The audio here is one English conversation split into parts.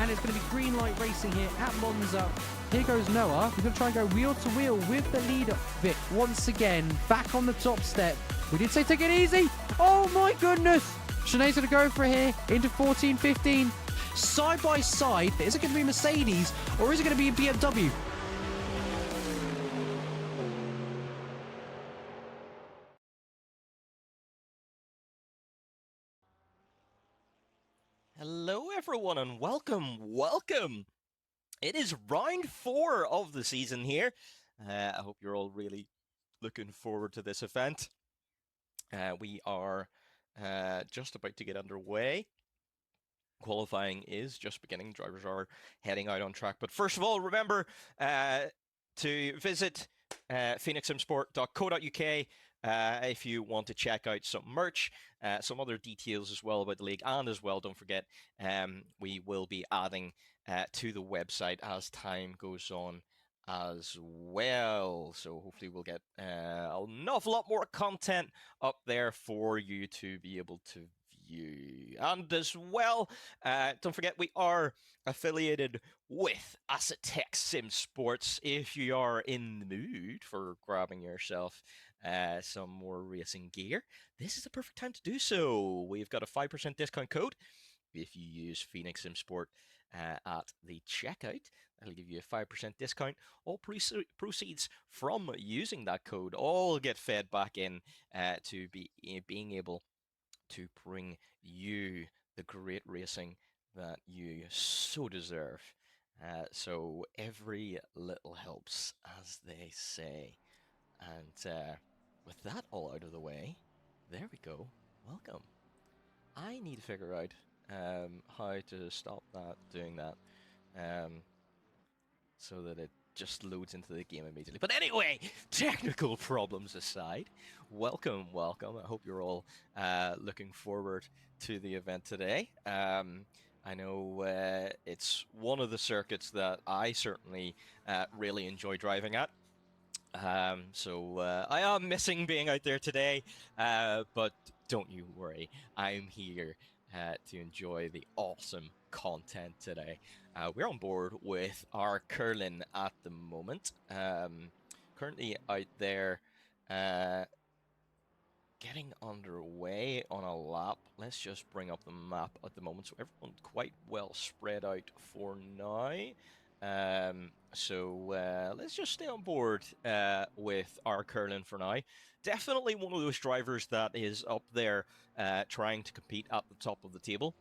and it's going to be green light racing here at Monza. Here goes Noah. We're going to try and go wheel to wheel with the leader, Vic, once again, back on the top step. We did say take it easy. Oh my goodness. Sinead's going to go for it here into 14, 15. Side by side, is it going to be Mercedes or is it going to be a BMW? Hello everyone and welcome. It is round 4 of the season here. I hope you're all really looking forward to this event. We are just about to get underway. Qualifying is just beginning. Drivers are heading out on track. But first of all, remember to visit phoenixsimsport.co.uk if you want to check out some merch, some other details as well about the league, and as well, don't forget, we will be adding to the website as time goes on as well. So hopefully we'll get an awful lot more content up there for you to be able to view. And as well, don't forget we are affiliated with Asetek Sim Sports. If you are in the mood for grabbing yourself some more racing gear, this is the perfect time to do so. We've got a 5% discount code if you use Phoenix Sim Sport at the checkout. That'll give you a 5% discount. All proceeds from using that code all get fed back in to being able to bring you the great racing that you so deserve. So every little helps, as they say. And with that all out of the way, there we go. Welcome. I need to figure out how to stop doing that, so that it just loads into the game immediately. But anyway, technical problems aside, welcome. I hope you're all looking forward to the event today. I know it's one of the circuits that I certainly really enjoy driving at. So I am missing being out there today, but don't you worry, I'm here to enjoy the awesome content today. We're on board with our Curlin at the moment. Currently out there getting underway on a lap. Let's just bring up the map at the moment. So everyone's quite well spread out for now. So let's just stay on board with our Curlin for now. Definitely one of those drivers that is up there trying to compete at the top of the table.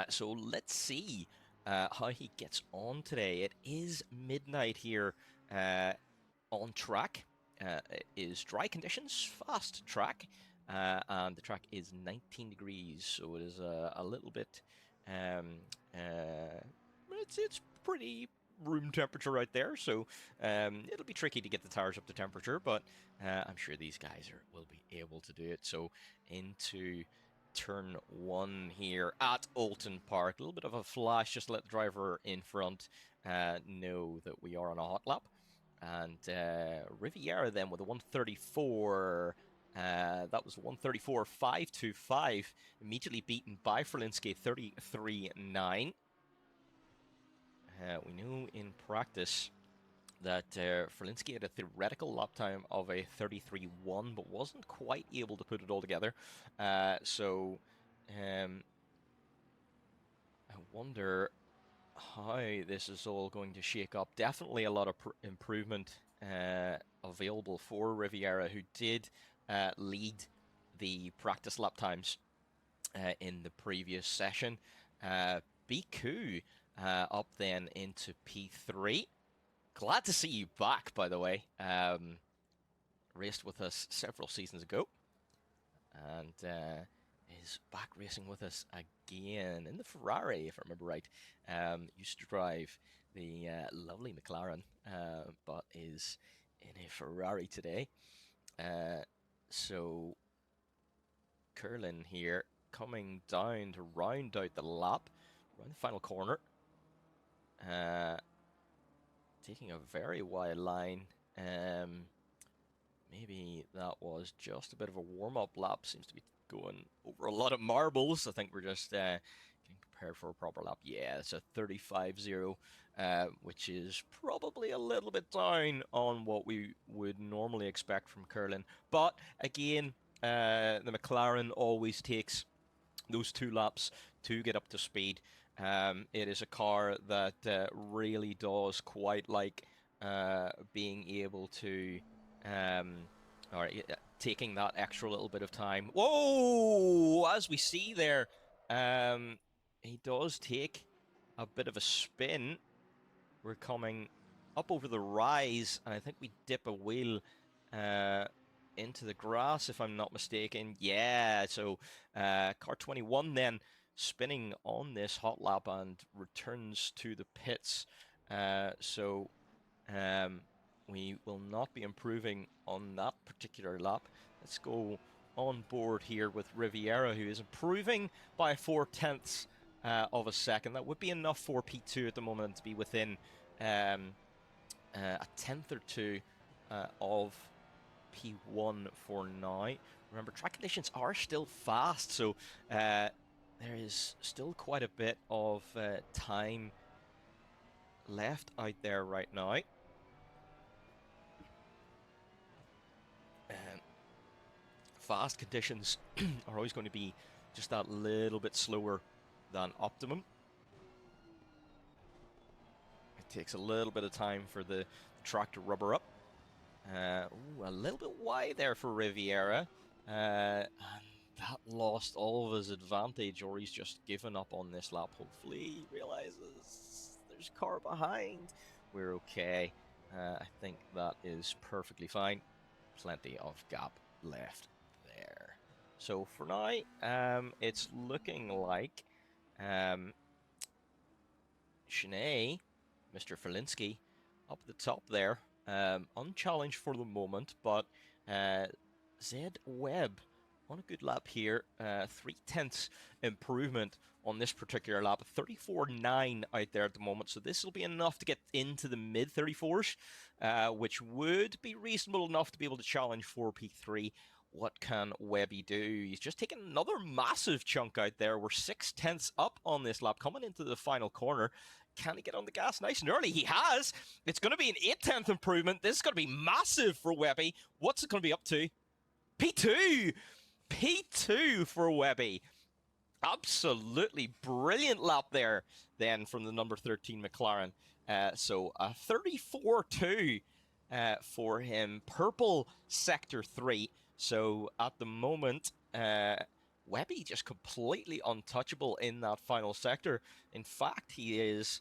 So let's see how he gets on today. It is midnight here on track. It is dry conditions, fast track, and the track is 19 degrees, so it is a little bit, it's pretty room temperature right there, so it'll be tricky to get the tires up to temperature, but I'm sure these guys will be able to do it. So into turn 1 here at Oulton Park. A little bit of a flash just to let the driver in front know that we are on a hot lap. And Riviera then with a 134. That was 134.525, immediately beaten by Frelinsky 33.9. We knew in practice that Frelinsky had a theoretical lap time of a 33.1, but wasn't quite able to put it all together. So I wonder how this is all going to shake up. Definitely a lot of improvement available for Riviera, who did lead the practice lap times in the previous session. Biku up then into P3. Glad to see you back, by the way. Raced with us several seasons ago, and is back racing with us again in the Ferrari, if I remember right. Used to drive the lovely McLaren, but is in a Ferrari today. So Curlin here coming down to round out the lap, around the final corner. Taking a very wide line. Maybe that was just a bit of a warm-up lap. Seems to be going over a lot of marbles. I think we're just getting prepared for a proper lap. Yeah, it's a 35.0, which is probably a little bit down on what we would normally expect from Curlin. But again, the McLaren always takes those 2 laps to get up to speed. It is a car that really does quite like being able to, or taking that extra little bit of time. Whoa! As we see there, he does take a bit of a spin. We're coming up over the rise, and I think we dip a wheel into the grass, if I'm not mistaken. Yeah, so car 21 then spinning on this hot lap and returns to the pits. So we will not be improving on that particular lap. Let's go on board here with Riviera, who is improving by 4/10 of a second. That would be enough for P2 at the moment to be within a 10th or 2 of P1 for now. Remember, track conditions are still fast, so there is still quite a bit of time left out there right now. Fast conditions are always going to be just that little bit slower than optimum. It takes a little bit of time for the track to rubber up. Ooh, a little bit wide there for Riviera. And that lost all of his advantage, or he's just given up on this lap. Hopefully he realizes there's a car behind. We're okay. I think that is perfectly fine. Plenty of gap left there. So for now, it's looking like Shanae, Mr. Felinski, up the top there. Unchallenged for the moment, but Zed Webb on a good lap here. 3/10 improvement on this particular lap. 34.9 out there at the moment, so this will be enough to get into the mid 34s, which would be reasonable enough to be able to challenge for P3. What can Webby do? He's just taken another massive chunk out there. We're 6/10 up on this lap, coming into the final corner. Can he get on the gas nice and early? He has. It's going to be an 8/10 improvement. This is going to be massive for Webby. What's it going to be up to? P2! P2 for Webby. Absolutely brilliant lap there then from the number 13 McLaren. So a 34.2 for him. Purple Sector 3. So at the moment, Webby just completely untouchable in that final sector. In fact, he is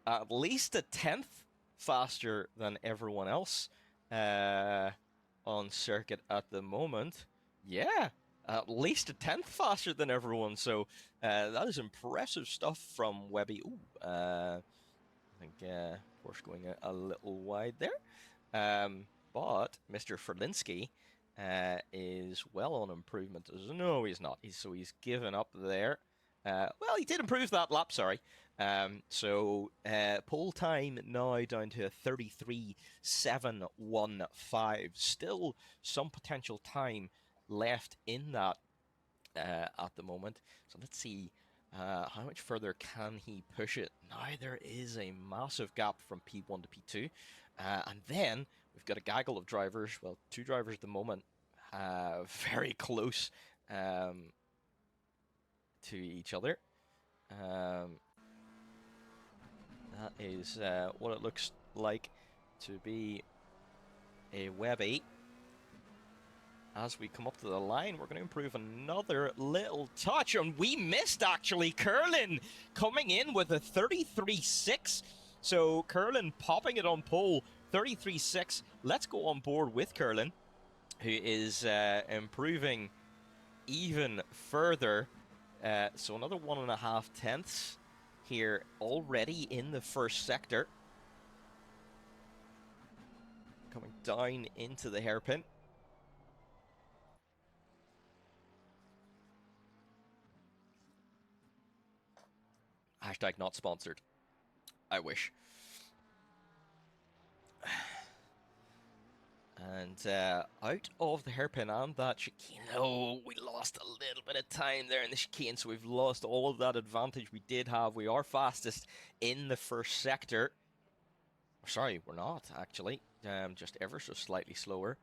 at least a 10th faster than everyone else on circuit at the moment. Yeah, at least a 10th faster than everyone. So that is impressive stuff from Webby. Ooh, I think Porsche going a little wide there. But Mr. Ferlinski is well on improvement. No, he's not. He's given up there. Well, he did improve that lap, sorry. So pole time now down to a 33.715. Still some potential time left in that at the moment. So let's see how much further can he push it. Now there is a massive gap from P1 to P2. And then we've got a gaggle of drivers. Well, 2 drivers at the moment, very close to each other. That is what it looks like to be a Webby. As we come up to the line, we're going to improve another little touch. And we missed, actually. Curlin coming in with a 33.6. So Curlin popping it on pole, 33.6. Let's go on board with Curlin, who is improving even further. So another 1.5 tenths here already in the first sector. Coming down into the hairpin. Hashtag not sponsored. I wish. And out of the hairpin and that chicane. Oh, we lost a little bit of time there in the chicane, so we've lost all of that advantage we did have. We are fastest in the first sector. Sorry, we're not, actually. Just ever so slightly slower.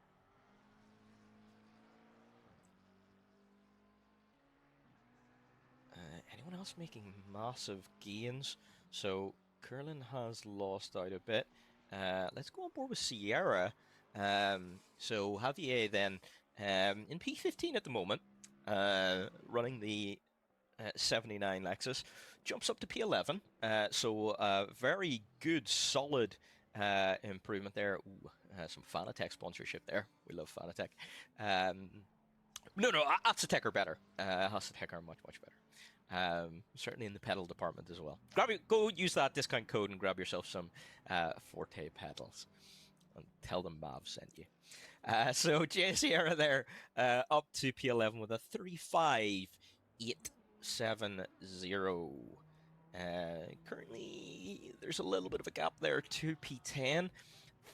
Anyone else making massive gains? So, Curlin has lost out a bit. Let's go on board with Sierra. So, Javier then in P15 at the moment, running the 79 Lexus, jumps up to P11. So, very good, solid improvement there. Ooh, some Fanatec sponsorship there. We love Fanatec. No, Asetek are better. Asetek are much, much better. Certainly in the pedal department as well. Go use that discount code and grab yourself some Forte pedals. And tell them Mav sent you. So J Sierra there up to P11 with a 35.870. Currently, there's a little bit of a gap there to P10.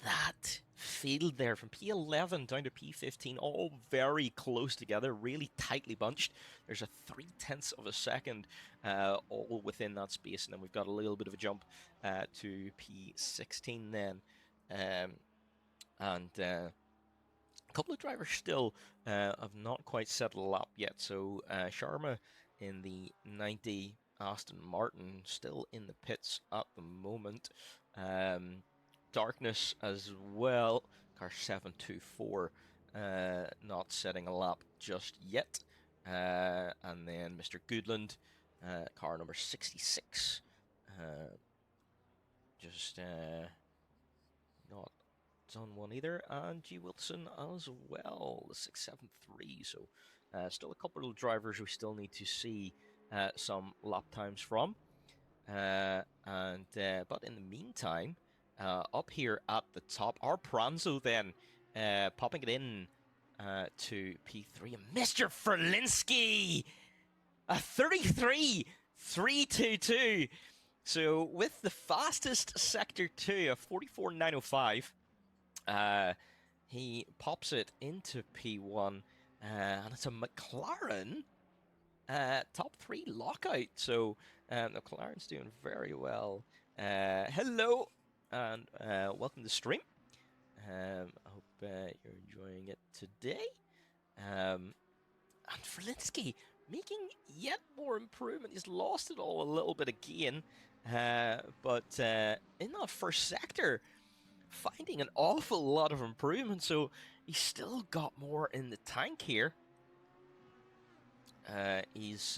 That field there from P11 down to P15, all very close together, really tightly bunched. There's a 0.3 of a second all within that space, and then we've got a little bit of a jump to P16 then. And a couple of drivers still have not quite settled up yet. So Sharma in the 90 Aston Martin still in the pits at the moment. Darkness as well, car 724, not setting a lap just yet. And then Mr. Goodland, car number 66, just not done one either. And G. Wilson as well, the 673. So still a couple of drivers we still need to see some lap times from. But in the meantime, up here at the top, our Pranzo then popping it in to P3. And Mr. Ferlinski, a 33.322. So with the fastest sector 2 of 44.905, he pops it into P1, and it's a McLaren top 3 lockout. So McLaren's doing very well. Hello. And welcome to the stream. I hope you're enjoying it today. And Ferlinski making yet more improvement. He's lost it all a little bit again. But in that first sector, finding an awful lot of improvement. So he's still got more in the tank here. He's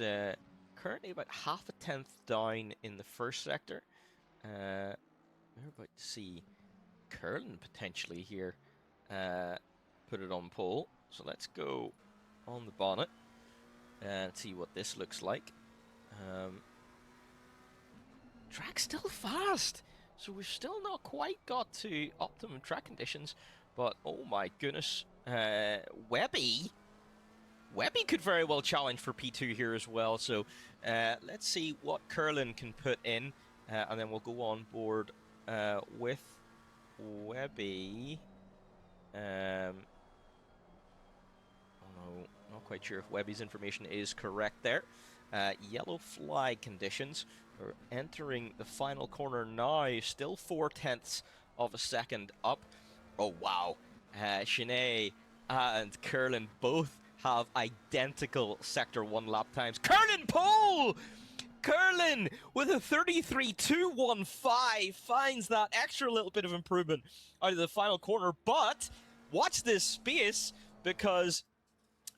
currently about half a tenth down in the first sector. We're about to see Curlin potentially here put it on pole. So let's go on the bonnet and see what this looks like. Track's still fast, so we've still not quite got to optimum track conditions. But oh my goodness, Webby could very well challenge for P2 here as well. So let's see what Curlin can put in, and then we'll go on board with Webby. Oh no, not quite sure if Webby's information is correct there. Yellow flag conditions. We're entering the final corner now. Still 0.4 of a second up. Oh wow. Shanae and Curlin both have identical Sector 1 lap times. Curlin pole! Curlin with a 33.215 finds that extra little bit of improvement out of the final corner. But watch this space, because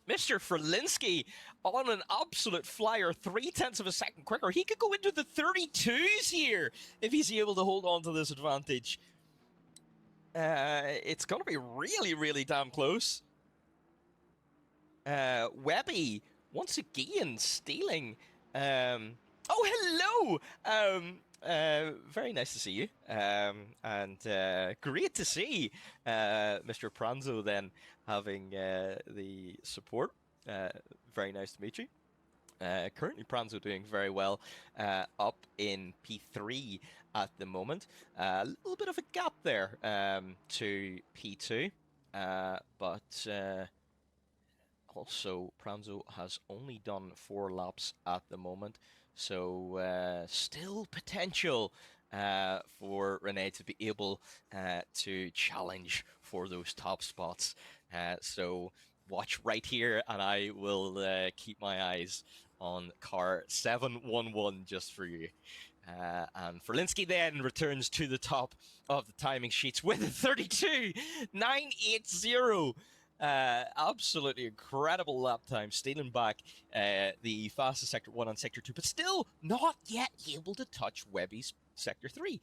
Mr. Ferlinski on an absolute flyer, 0.3 of a second quicker. He could go into the 32s here if he's able to hold on to this advantage. It's going to be really, really damn close. Webby once again stealing. Oh, hello! Very nice to see you. And great to see Mr. Pranzo then having the support. Very nice to meet you. Currently Pranzo doing very well up in P3 at the moment. A little bit of a gap there to P2. but also Pranzo has only done 4 laps at the moment, so still potential for Rene to be able to challenge for those top spots. So watch right here, and I will keep my eyes on car 711 just for you. And Ferlinski then returns to the top of the timing sheets with a 32.980. Absolutely incredible lap time, stealing back the fastest Sector 1 and Sector 2, but still not yet able to touch Webby's Sector 3.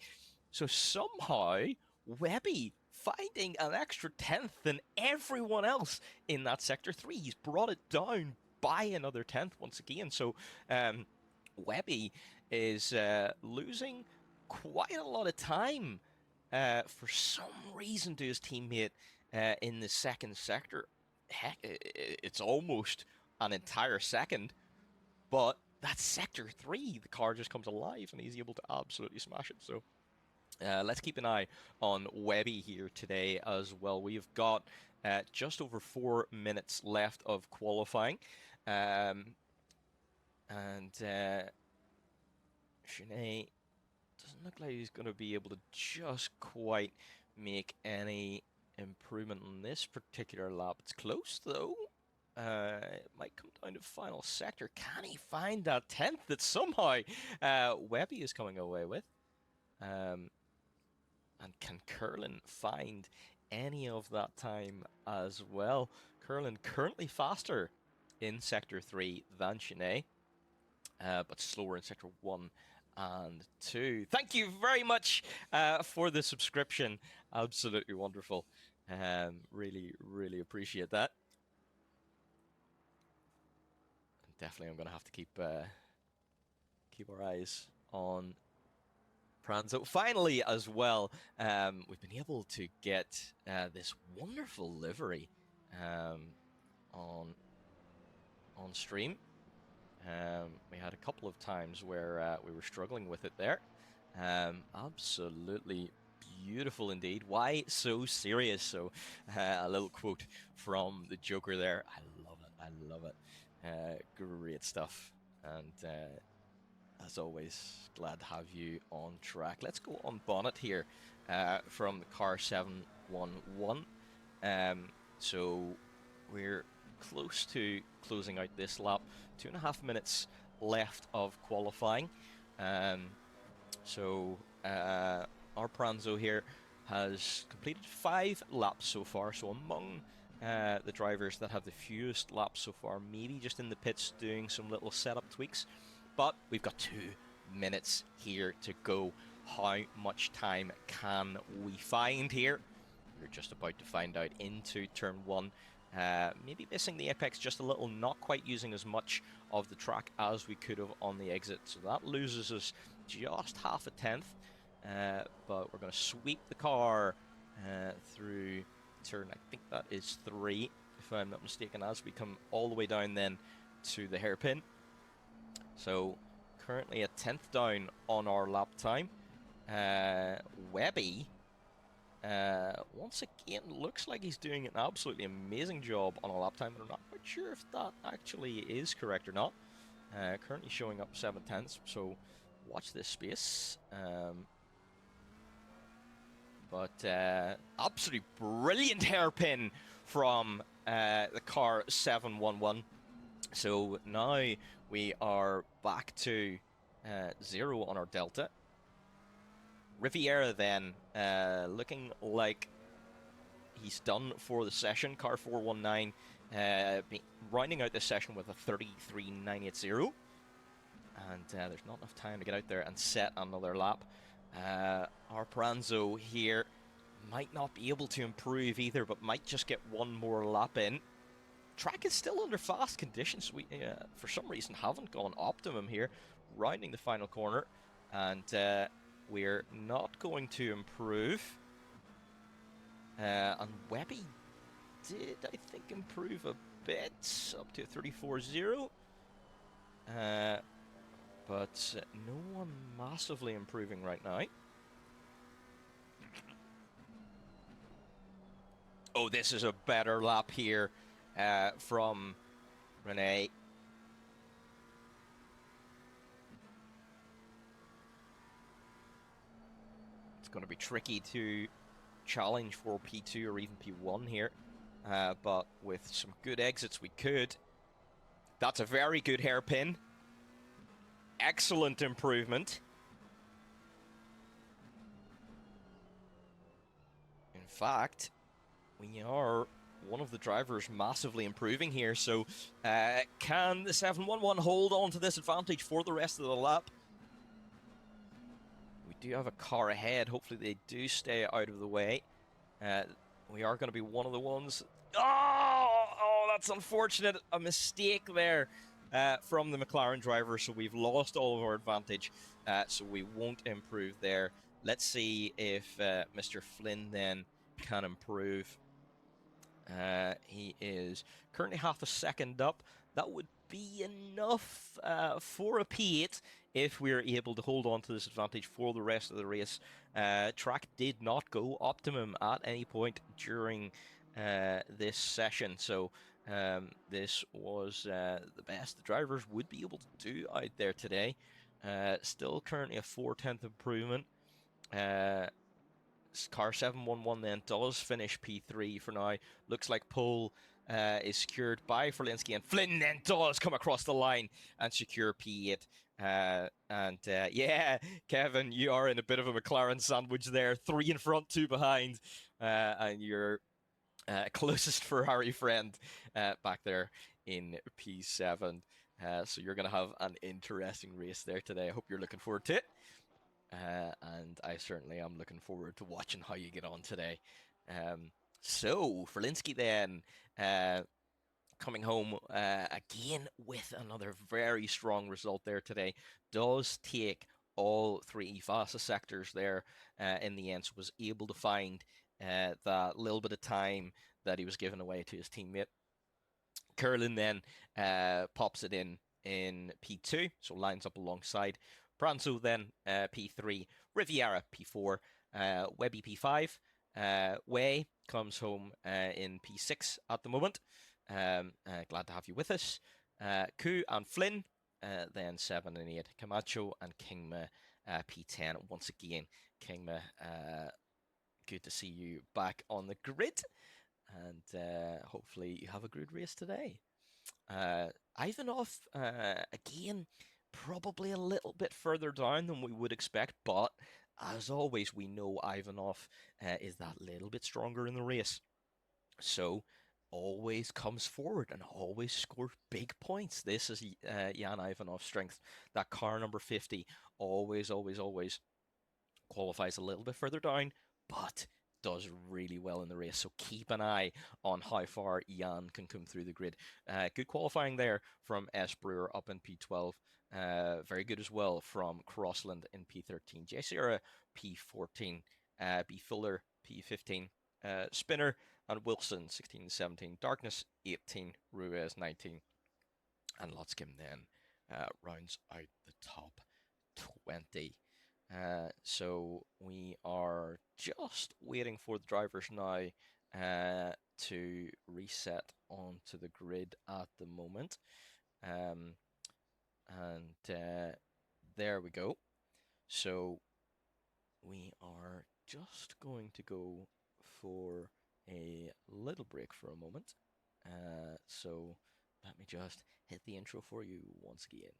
So somehow, Webby finding an extra 10th than everyone else in that Sector 3. He's brought it down by another 10th once again. So Webby is losing quite a lot of time for some reason to his teammate in the second sector. Heck, it's almost an entire second, but that's Sector 3. The car just comes alive and he's able to absolutely smash it. So let's keep an eye on Webby here today as well. We've got just over 4 minutes left of qualifying. And Sinead doesn't look like he's going to be able to just quite make any improvement on this particular lap. It's close though. It might come down to final sector. Can he find that 10th that somehow Webby is coming away with? And can Curlin find any of that time as well? Curlin currently faster in Sector 3 than Sinead, but slower in Sector 1 and 2. Thank you very much for the subscription. Absolutely wonderful. Really, really appreciate that. Definitely, I'm going to have to keep our eyes on Pranzo. Finally, as well, we've been able to get this wonderful livery on stream. We had a couple of times where we were struggling with it there. Absolutely beautiful indeed. Why so serious? So a little quote from the Joker there. I love it. I love it. Great stuff. And as always, glad to have you on track. Let's go on bonnet here from the car 711. So we're close to closing out this lap. 2.5 minutes left of qualifying. So our Pranzo here has completed 5 laps so far. So among the drivers that have the fewest laps so far, maybe just in the pits doing some little setup tweaks. But we've got 2 minutes here to go. How much time can we find here? We're just about to find out into turn 1. Maybe missing the apex just a little, not quite using as much of the track as we could have on the exit. So that loses us just half a 10th. But we're going to sweep the car through turn, I think that is 3, if I'm not mistaken, as we come all the way down then to the hairpin. So currently a 10th down on our lap time. Webby, once again, looks like he's doing an absolutely amazing job on a lap time, but I'm not quite sure if that actually is correct or not. Currently showing up 7/10ths, so watch this space. But absolutely brilliant hairpin from the car 711. So now we are back to 0 on our delta. Riviera then looking like he's done for the session. Car 419 rounding out this session with a 33.980. And there's not enough time to get out there and set another lap. Our Pranzo here might not be able to improve either, but might just get one more lap in. Track is still under fast conditions. We, for some reason, haven't gone optimum here, rounding the final corner, and we're not going to improve. And Webby did, I think, improve a bit, up to 34.0. But no one massively improving right now. Oh, this is a better lap here from Renee. It's going to be tricky to challenge for P2 or even P1 here, but with some good exits we could. That's a very good hairpin. Excellent improvement. In fact, we are one of the drivers massively improving here, so can the 711 hold on to this advantage for the rest of the lap? We do have a car ahead. Hopefully they do stay out of the way. We are going to be one of the ones. Oh, that's unfortunate. A mistake there from the McLaren driver, so we've lost all of our advantage, so we won't improve there. Let's see if Mr. Flynn then can improve. He is currently half a second up. That would be enough for a P8 if we're able to hold on to this advantage for the rest of the race. Track did not go optimum at any point during this session, so this was the best the drivers would be able to do out there today. Still currently a 4/10 improvement. Car 711 then does finish P3 for now. Looks like pole is secured by Ferlinski, and Flynn then does come across the line and secure P8. Yeah, Kevin, you are in a bit of a McLaren sandwich there. 3 in front, 2 behind, and your closest Ferrari friend back there in P7. So you're going to have an interesting race there today. I hope you're looking forward to it. And I certainly am looking forward to watching how you get on today. So, Ferlinski then coming home again with another very strong result there today. Does take all 3 fastest sectors there in the end, so was able to find that little bit of time that he was giving away to his teammate. Curlin then pops it in P2, so lines up alongside. Pranzo then P3, Riviera P4, Webby P5. Way comes home in P6 at the moment. Glad to have you with us. Ku and Flynn, then 7 and 8. Camacho and Kingma P10. Once again, Kingma, good to see you back on the grid. And hopefully you have a good race today. Ivanov, again, probably a little bit further down than we would expect, but as always, we know Ivanov is that little bit stronger in the race. So, always comes forward and always scores big points. This is Jan Ivanov's strength. That car number 50 always qualifies a little bit further down, but does really well in the race. So keep an eye on how far Jan can come through the grid. Good qualifying there from S. Brewer up in P12. Very good as well from Crossland in P13. J. Sierra P14. B. Fuller P15. Spinner and Wilson 16, 17. Darkness 18. Ruiz 19. And Lotskim then rounds out the top 20. So we are just waiting for the drivers now to reset onto the grid at the moment. There we go. So we are just going to go for a little break for a moment. So let me just hit the intro for you once again.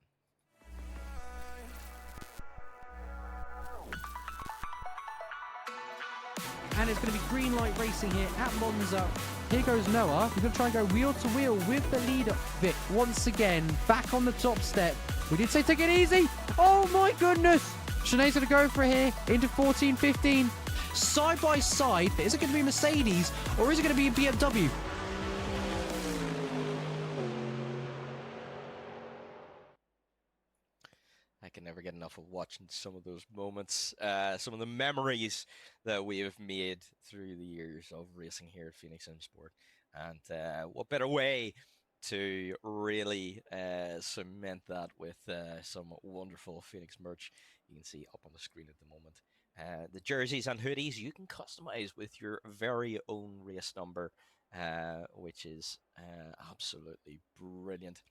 And it's going to be green light racing here at Monza. Here goes Noah. We're going to try and go wheel to wheel with the leader, Vic, once again. Back on the top step. We did say take it easy. Oh my goodness. Sinead's going to go for it here into 14, 15. Side by side. Is it going to be Mercedes or is it going to be a BMW? I can never get enough of watching some of those moments, some of the memories that we have made through the years of racing here at Phoenix M Sport. And what better way to really cement that with some wonderful Phoenix merch you can see up on the screen at the moment. The jerseys and hoodies you can customize with your very own race number, which is absolutely brilliant.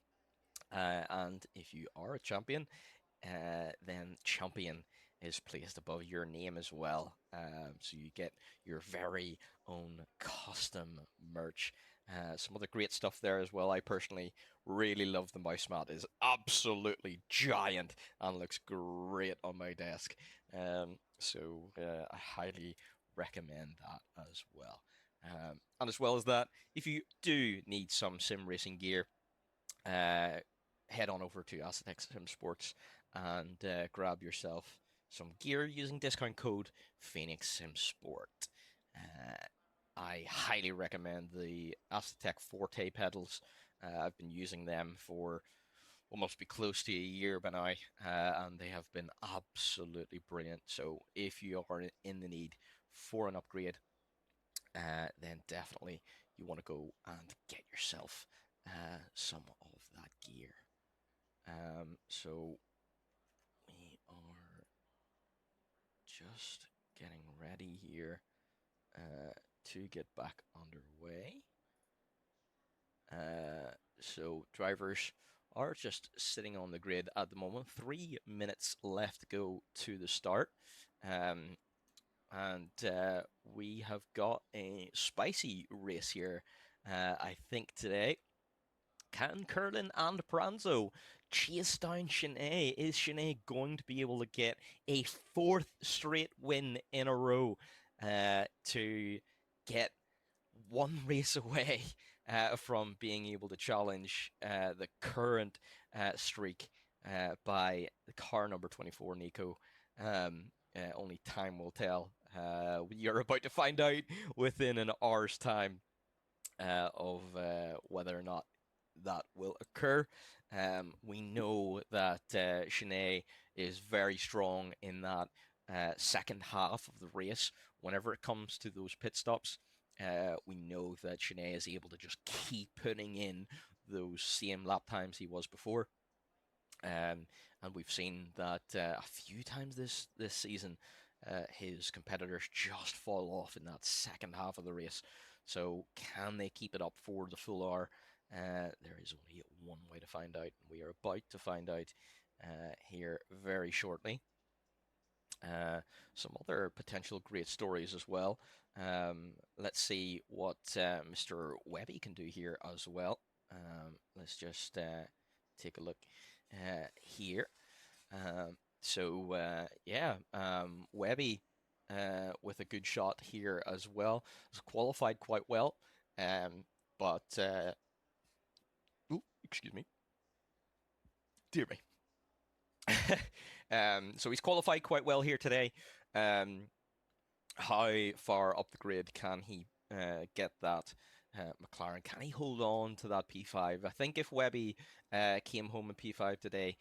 And if you are a champion, then champion is placed above your name as well. So you get your very own custom merch. Some other great stuff there as well. I personally really love the mouse mat. It's absolutely giant and looks great on my desk. So I highly recommend that as well. And as well as that, if you do need some sim racing gear, head on over to Asetek Sim Sports and grab yourself some gear using discount code Phoenix Sim Sport. I highly recommend the Asetek Forte pedals. I've been using them for almost be close to a year by now, and they have been absolutely brilliant. So if you are in the need for an upgrade, then definitely you want to go and get yourself some of that gear. So we are just getting ready here to get back underway. So drivers are just sitting on the grid at the moment. 3 minutes left to go to the start. And we have got a spicy race here, I think, today. Can Curlin and Pranzo chase down Shanae? Is Shanae going to be able to get a 4th straight win in a row to get one race away from being able to challenge the current streak by the car number 24, Nico? Only time will tell. You're about to find out within an hour's time of whether or not that will occur. We know that Shanae is very strong in that second half of the race. Whenever it comes to those pit stops, we know that Shanae is able to just keep putting in those same lap times he was before. And we've seen that a few times this season, his competitors just fall off in that second half of the race. So can they keep it up for the full hour? There is only one way to find out, and we are about to find out here very shortly. Some other potential great stories as well. Let's see what Mr. Webby can do here as well. Let's just take a look here. Webby with a good shot here as well. Has qualified quite well, but excuse me, dear me. So he's qualified quite well here today. How far up the grid can he get that McLaren? Can he hold on to that P5? I think if Webby came home in P5 today,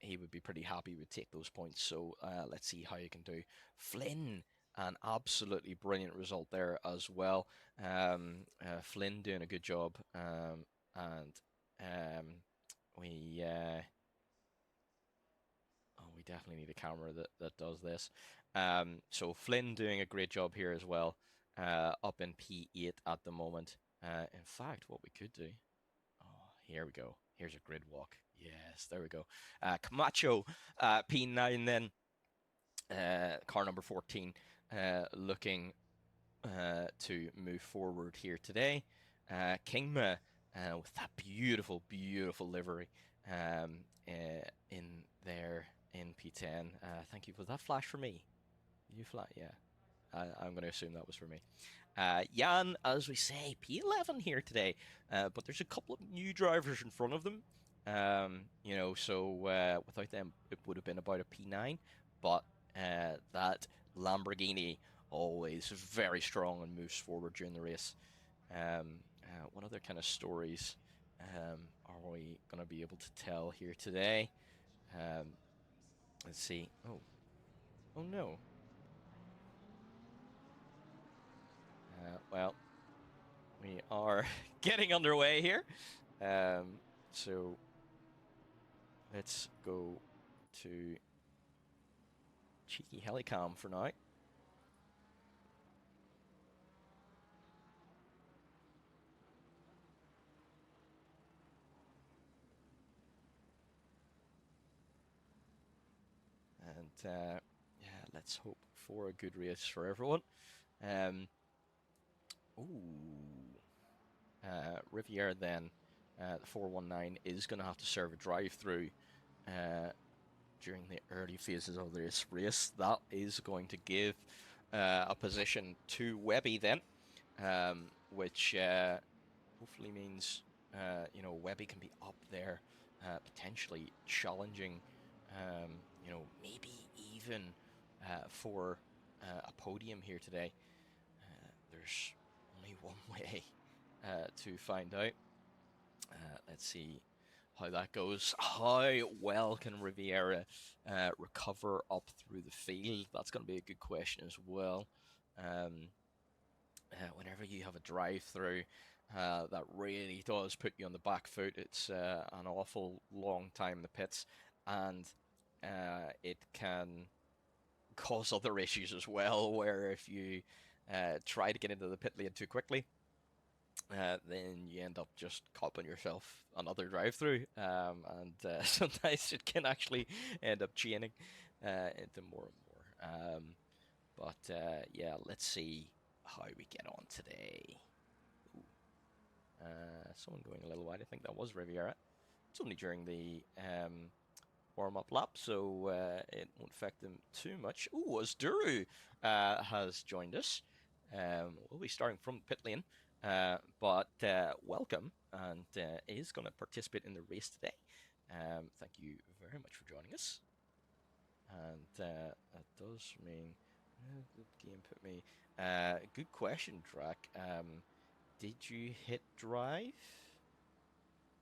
he would be pretty happy with take those points. So let's see how he can do. Flynn, an absolutely brilliant result there as well. Flynn doing a good job, and we definitely need a camera that does this. So Flynn doing a great job here as well, up in P8 at the moment. In fact, what we could do, here we go. Here's a grid walk. Yes, there we go. Camacho, P9 then, car number 14, looking to move forward here today. Kingma with that beautiful, beautiful livery in there in P10. Thank you. Was that flash for me? You flash? Yeah. I'm going to assume that was for me. Jan, as we say, P11 here today, but there's a couple of new drivers in front of them. So without them, it would have been about a P9. But that Lamborghini always very strong and moves forward during the race. What other kind of stories are we going to be able to tell here today? Let's see. Oh no. Well, we are getting underway here. So let's go to cheeky helicam for now. And yeah, let's hope for a good race for everyone. Riviera then, the 419 is going to have to serve a drive-through during the early phases of this race. That is going to give a position to Webby then, which hopefully means you know, Webby can be up there, potentially challenging, you know, maybe even for a podium here today. There's only one way to find out. Let's see how that goes. How well can Riviera recover up through the field? That's going to be a good question as well. Whenever you have a drive-through, that really does put you on the back foot. It's an awful long time in the pits, and it can cause other issues as well, where if you try to get into the pit lane too quickly, then you end up just copping yourself another drive-through, and sometimes it can actually end up chaining into more and more. Yeah, let's see how we get on today. Someone going a little wide. I think that was Riviera. It's only during the warm-up lap, so it won't affect them too much. Ooh, Asduru has joined us. We'll be starting from the pit lane, but welcome, and is going to participate in the race today. Thank you very much for joining us. And that does mean the game put me. Good question, Drac. Did you hit drive?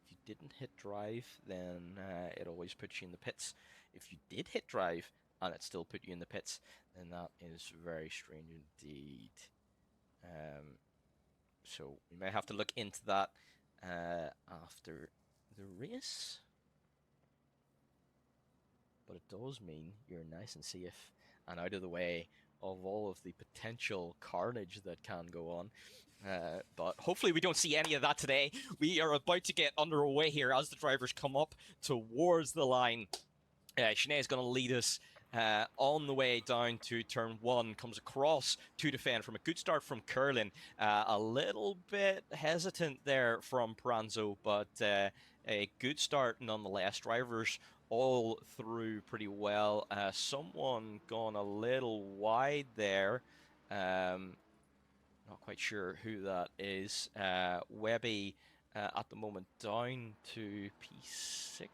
If you didn't hit drive, then it always puts you in the pits. If you did hit drive and it still put you in the pits, then that is very strange indeed. So we may have to look into that after the race. But it does mean you're nice and safe and out of the way of all of the potential carnage that can go on. But hopefully we don't see any of that today. We are about to get underway here as the drivers come up towards the line. Sinead is going to lead us on the way down to turn 1, comes across to defend from a good start from Curlin. A little bit hesitant there from Pranzo, but a good start nonetheless. Drivers all through pretty well. Someone gone a little wide there. Not quite sure who that is. Webby at the moment down to P6.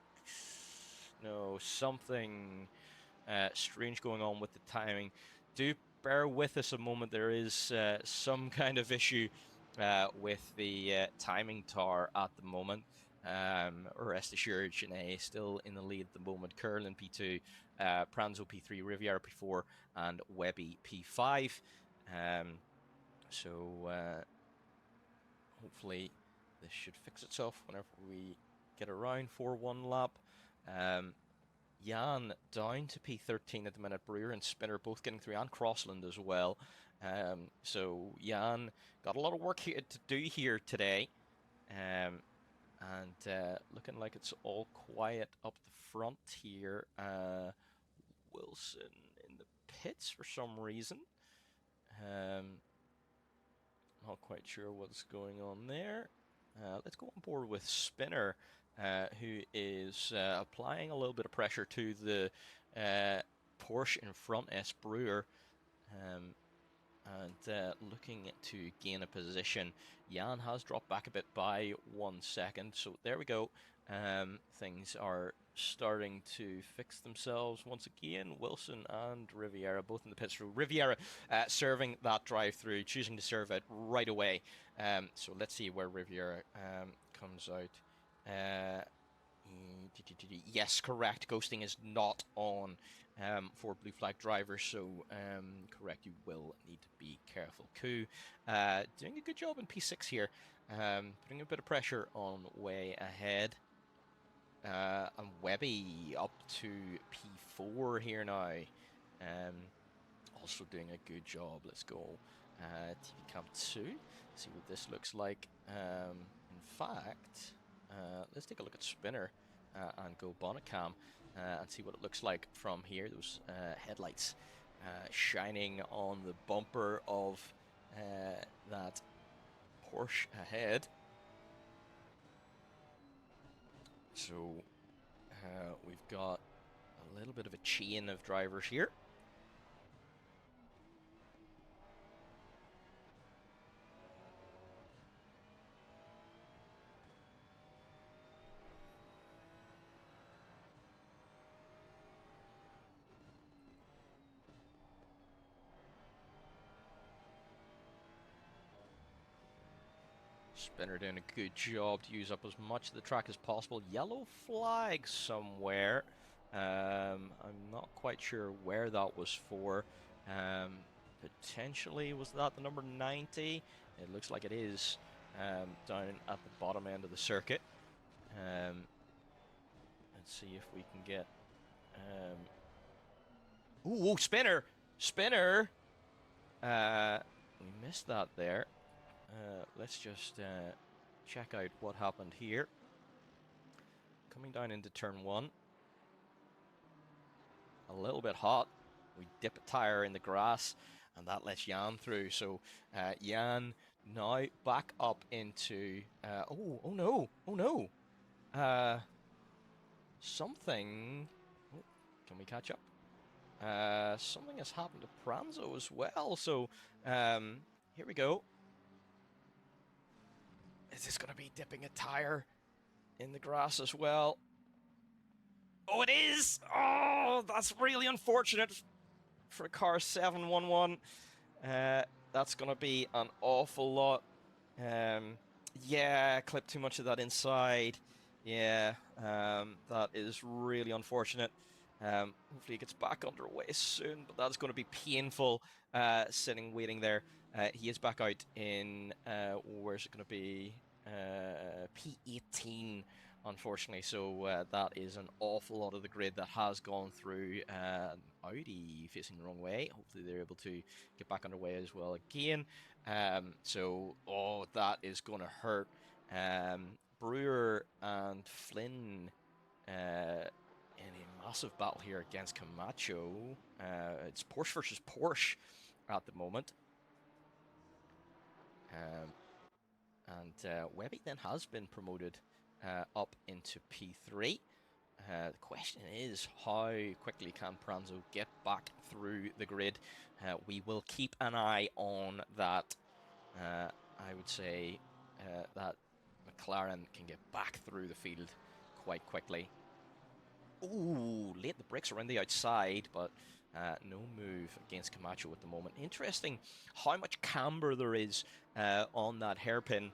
No, something strange going on with the timing. Do bear with us a moment. There is some kind of issue with the timing tower at the moment. Rest assured, Sinead still in the lead at the moment. Curlin P2, Pranzo P3, Riviera P4, and Webby P5. So hopefully this should fix itself whenever we get around for one lap. Jan down to P13 at the minute. Brewer and Spinner both getting through, and Crossland as well. So Jan got a lot of work here to do here today. And looking like it's all quiet up the front here. Wilson in the pits for some reason. Not quite sure what's going on there. Let's go on board with Spinner, who is applying a little bit of pressure to the Porsche in front, S. Brewer, and looking to gain a position. Jan has dropped back a bit by 1 second, so there we go. Things are starting to fix themselves once again. Wilson and Riviera both in the pits through. Riviera serving that drive through, choosing to serve it right away. So let's see where Riviera comes out. Yes, correct. Ghosting is not on for blue flag drivers, so correct, you will need to be careful. Ku doing a good job in P6 here, putting a bit of pressure on way ahead. And Webby up to P4 here now. Also doing a good job. Let's go TV Cam 2, see what this looks like. In fact, let's take a look at Spinner and go bonnet cam and see what it looks like from here. Those headlights shining on the bumper of that Porsche ahead. So we've got a little bit of a chain of drivers here. Spinner doing a good job to use up as much of the track as possible. Yellow flag somewhere. I'm not quite sure where that was for. Potentially, was that the number 90? It looks like it is down at the bottom end of the circuit. Let's see if we can get... Ooh, Spinner! Spinner! We missed that there. Let's just check out what happened here. Coming down into turn 1. A little bit hot. We dip a tire in the grass, and that lets Jan through. So Jan now back up into... oh no! Oh no! Something... Oh, can we catch up? Something has happened to Pranzo as well. So here we go. Is this going to be dipping a tire in the grass as well? Oh, it is! Oh, that's really unfortunate for car 711. That's going to be an awful lot. Yeah, clip too much of that inside. Yeah, that is really unfortunate. Hopefully it gets back underway soon, but that's going to be painful sitting, waiting there. He is back out in, where's it going to be? P18, unfortunately. So that is an awful lot of the grid that has gone through. Audi facing the wrong way. Hopefully they're able to get back underway as well again. So, oh, that is going to hurt. Brewer and Flynn in a massive battle here against Camacho. It's Porsche versus Porsche at the moment. And Webby then has been promoted up into P3. The question is, how quickly can Pranzo get back through the grid? We will keep an eye on that. I would say that McLaren can get back through the field quite quickly. Ooh, late the brakes around the outside, but no move against Camacho at the moment. Interesting how much camber there is on that hairpin.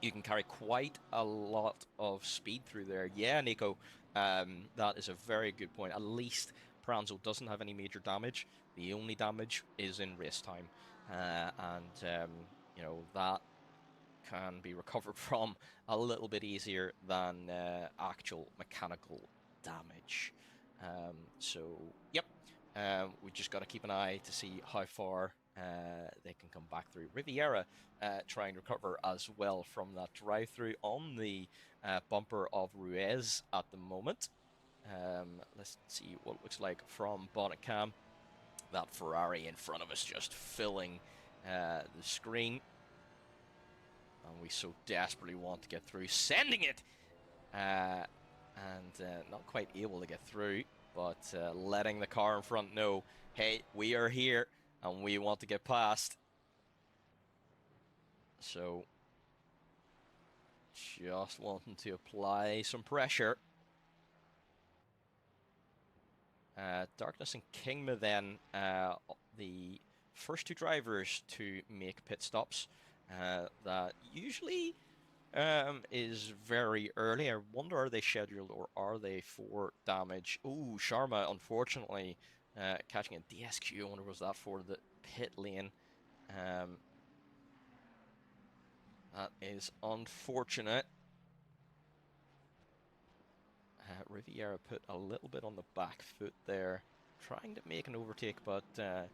You can carry quite a lot of speed through there. Yeah, Nico, that is a very good point. At least Pranzo doesn't have any major damage. The only damage is in race time. You know, that can be recovered from a little bit easier than actual mechanical damage. So, yep, we just got to keep an eye to see how far they can come back through. Riviera trying to recover as well from that drive-through on the bumper of Ruiz at the moment. Let's see what it looks like from bonnet cam. That Ferrari in front of us just filling the screen. And we so desperately want to get through, sending it! And not quite able to get through, but letting the car in front know, hey, we are here, and we want to get past. So, just wanting to apply some pressure. Darkness and Kingma then, the first two drivers to make pit stops. That usually is very early. I wonder, are they scheduled or are they for damage? Ooh, Sharma, unfortunately, catching a DSQ. I wonder, was that for the pit lane? That is unfortunate. Riviera put a little bit on the back foot there. trying to make an overtake, but I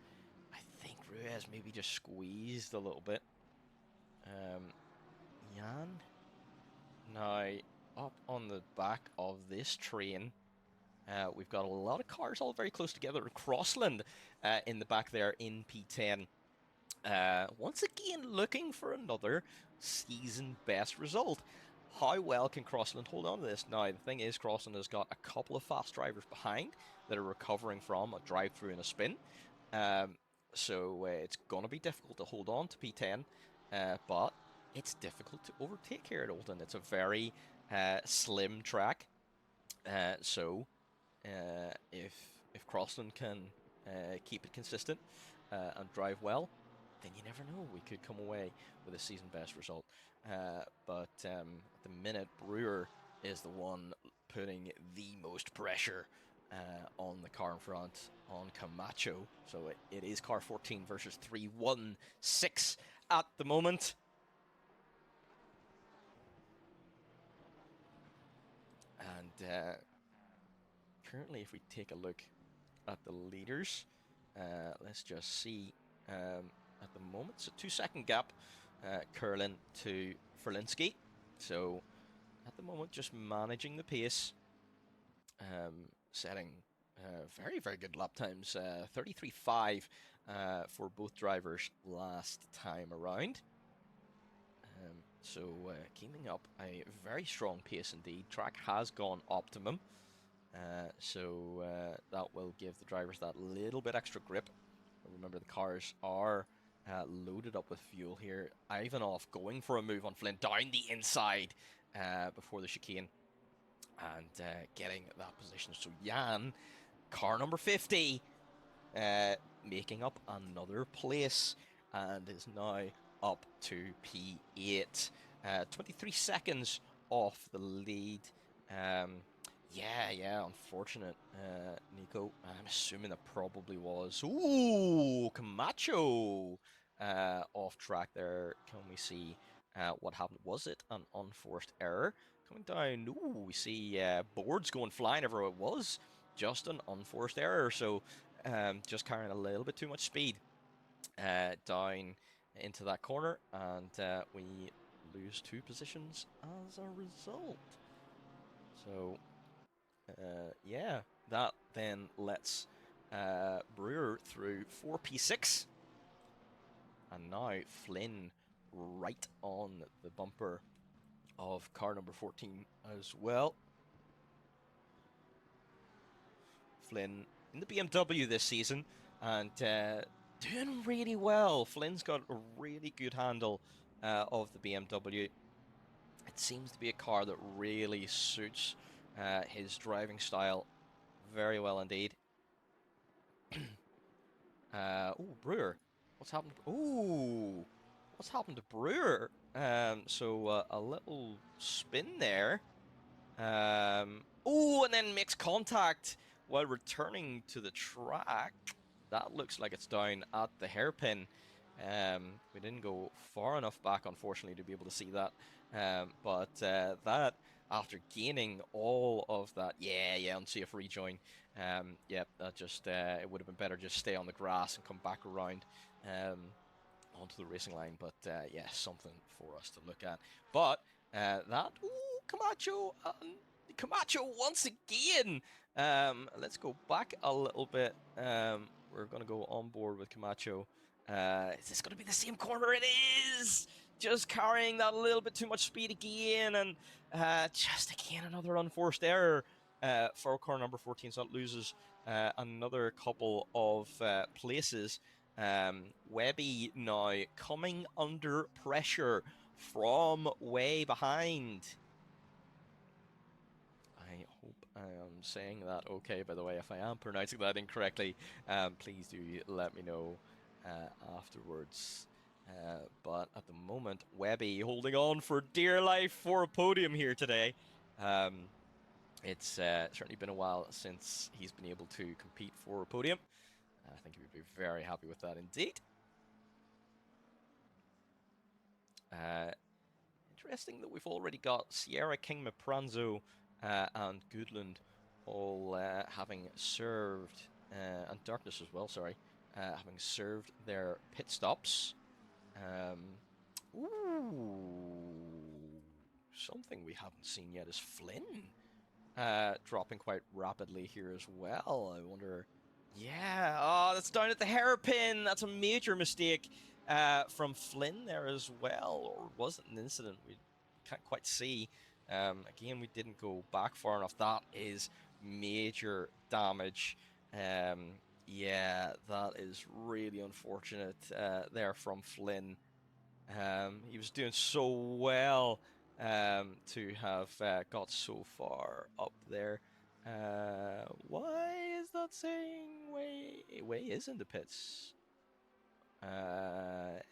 think Ruiz maybe just squeezed a little bit. Jan now up on the back of this train. We've got a lot of cars all very close together. Crossland in the back there in P10. Once again, looking for another season best result. How well can Crossland hold on to this? Now, the thing is, Crossland has got a couple of fast drivers behind that are recovering from a drive-through and a spin. So it's going to be difficult to hold on to P10, but it's difficult to overtake here at Oulton. It's a very slim track. So if Crossland can keep it consistent and drive well, then you never know. We could come away with a season best result. But at the minute, Brewer is the one putting the most pressure on the car in front, on Camacho. So it is car 14 versus 3-1-6 at the moment. And currently, if we take a look at the leaders, let's just see. At the moment, it's a 2-second gap, Curlin to Ferlinski. So at the moment, just managing the pace, setting very, very good lap times, 33.5 for both drivers last time around. So keeping up a very strong pace indeed. Track has gone optimum, so that will give the drivers that little bit extra grip. Remember, the cars are loaded up with fuel here. Ivanov going for a move on Flynn down the inside before the chicane and getting that position. So Jan, car number 50, making up another place and is now up to P8. 23 seconds off the lead. Yeah, unfortunate, Nico. I'm assuming that probably was. Ooh, Camacho off track there. Can we see what happened? Was it an unforced error? Coming down, ooh, we see boards going flying everywhere. It was just an unforced error, so just carrying a little bit too much speed down into that corner, and we lose 2 positions as a result. So yeah, that then lets Brewer through 4P6. And now Flynn right on the bumper of car number 14 as well. Flynn in the BMW this season and doing really well. Flynn's got a really good handle of the BMW. It seems to be a car that really suits his driving style very well indeed. Brewer. What's happened? What's happened to Brewer? So a little spin there. And then makes contact while returning to the track. That looks like it's down at the hairpin. We didn't go far enough back, unfortunately, to be able to see that. But that, after gaining all of that, unsafe rejoin. That just, it would have been better just stay on the grass and come back around onto the racing line. But something for us to look at. But Camacho once again. Let's go back a little bit. We're going to go on board with Camacho. Is this going to be the same corner? It is! Just carrying that a little bit too much speed again, and just again another unforced error for car number 14, so that loses another couple of places. Webby now coming under pressure from way behind. I hope I am saying that okay, by the way. If I am pronouncing that incorrectly, please do let me know afterwards. But at the moment, Webby holding on for dear life for a podium here today. It's certainly been a while since he's been able to compete for a podium. I think he would be very happy with that indeed. Interesting that we've already got Sierra, King Mapranzo, and Goodland all having served and Darkness as well, sorry, having served their pit stops. Ooh, something we haven't seen yet is Flynn dropping quite rapidly here as well. I wonder. Yeah, oh, that's down at the hairpin. That's a major mistake from Flynn there as well, or was it an incident? We can't quite see. Again, we didn't go back far enough. That is major damage. Yeah, that is really unfortunate there from Flynn. He was doing so well to have got so far up there. Why is that saying Way is in the pits?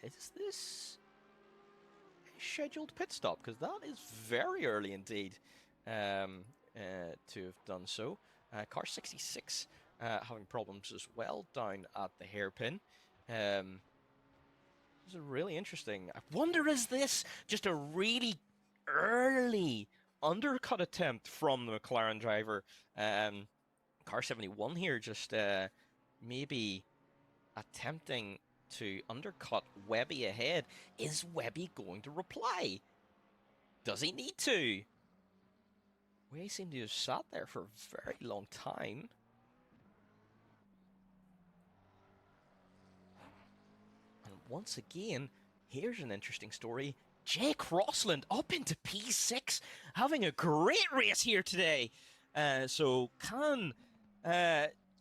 Is this a scheduled pit stop? Because that is very early indeed to have done so. Car 66 having problems as well down at the hairpin. This is really interesting. I wonder, is this just a really early undercut attempt from the McLaren driver? Car 71 here just maybe attempting to undercut Webby ahead. Is Webby going to reply? Does he need to? We seem to have sat there for a very long time. And once again, here's an interesting story. Jake Crossland up into P6, having a great race here today. So can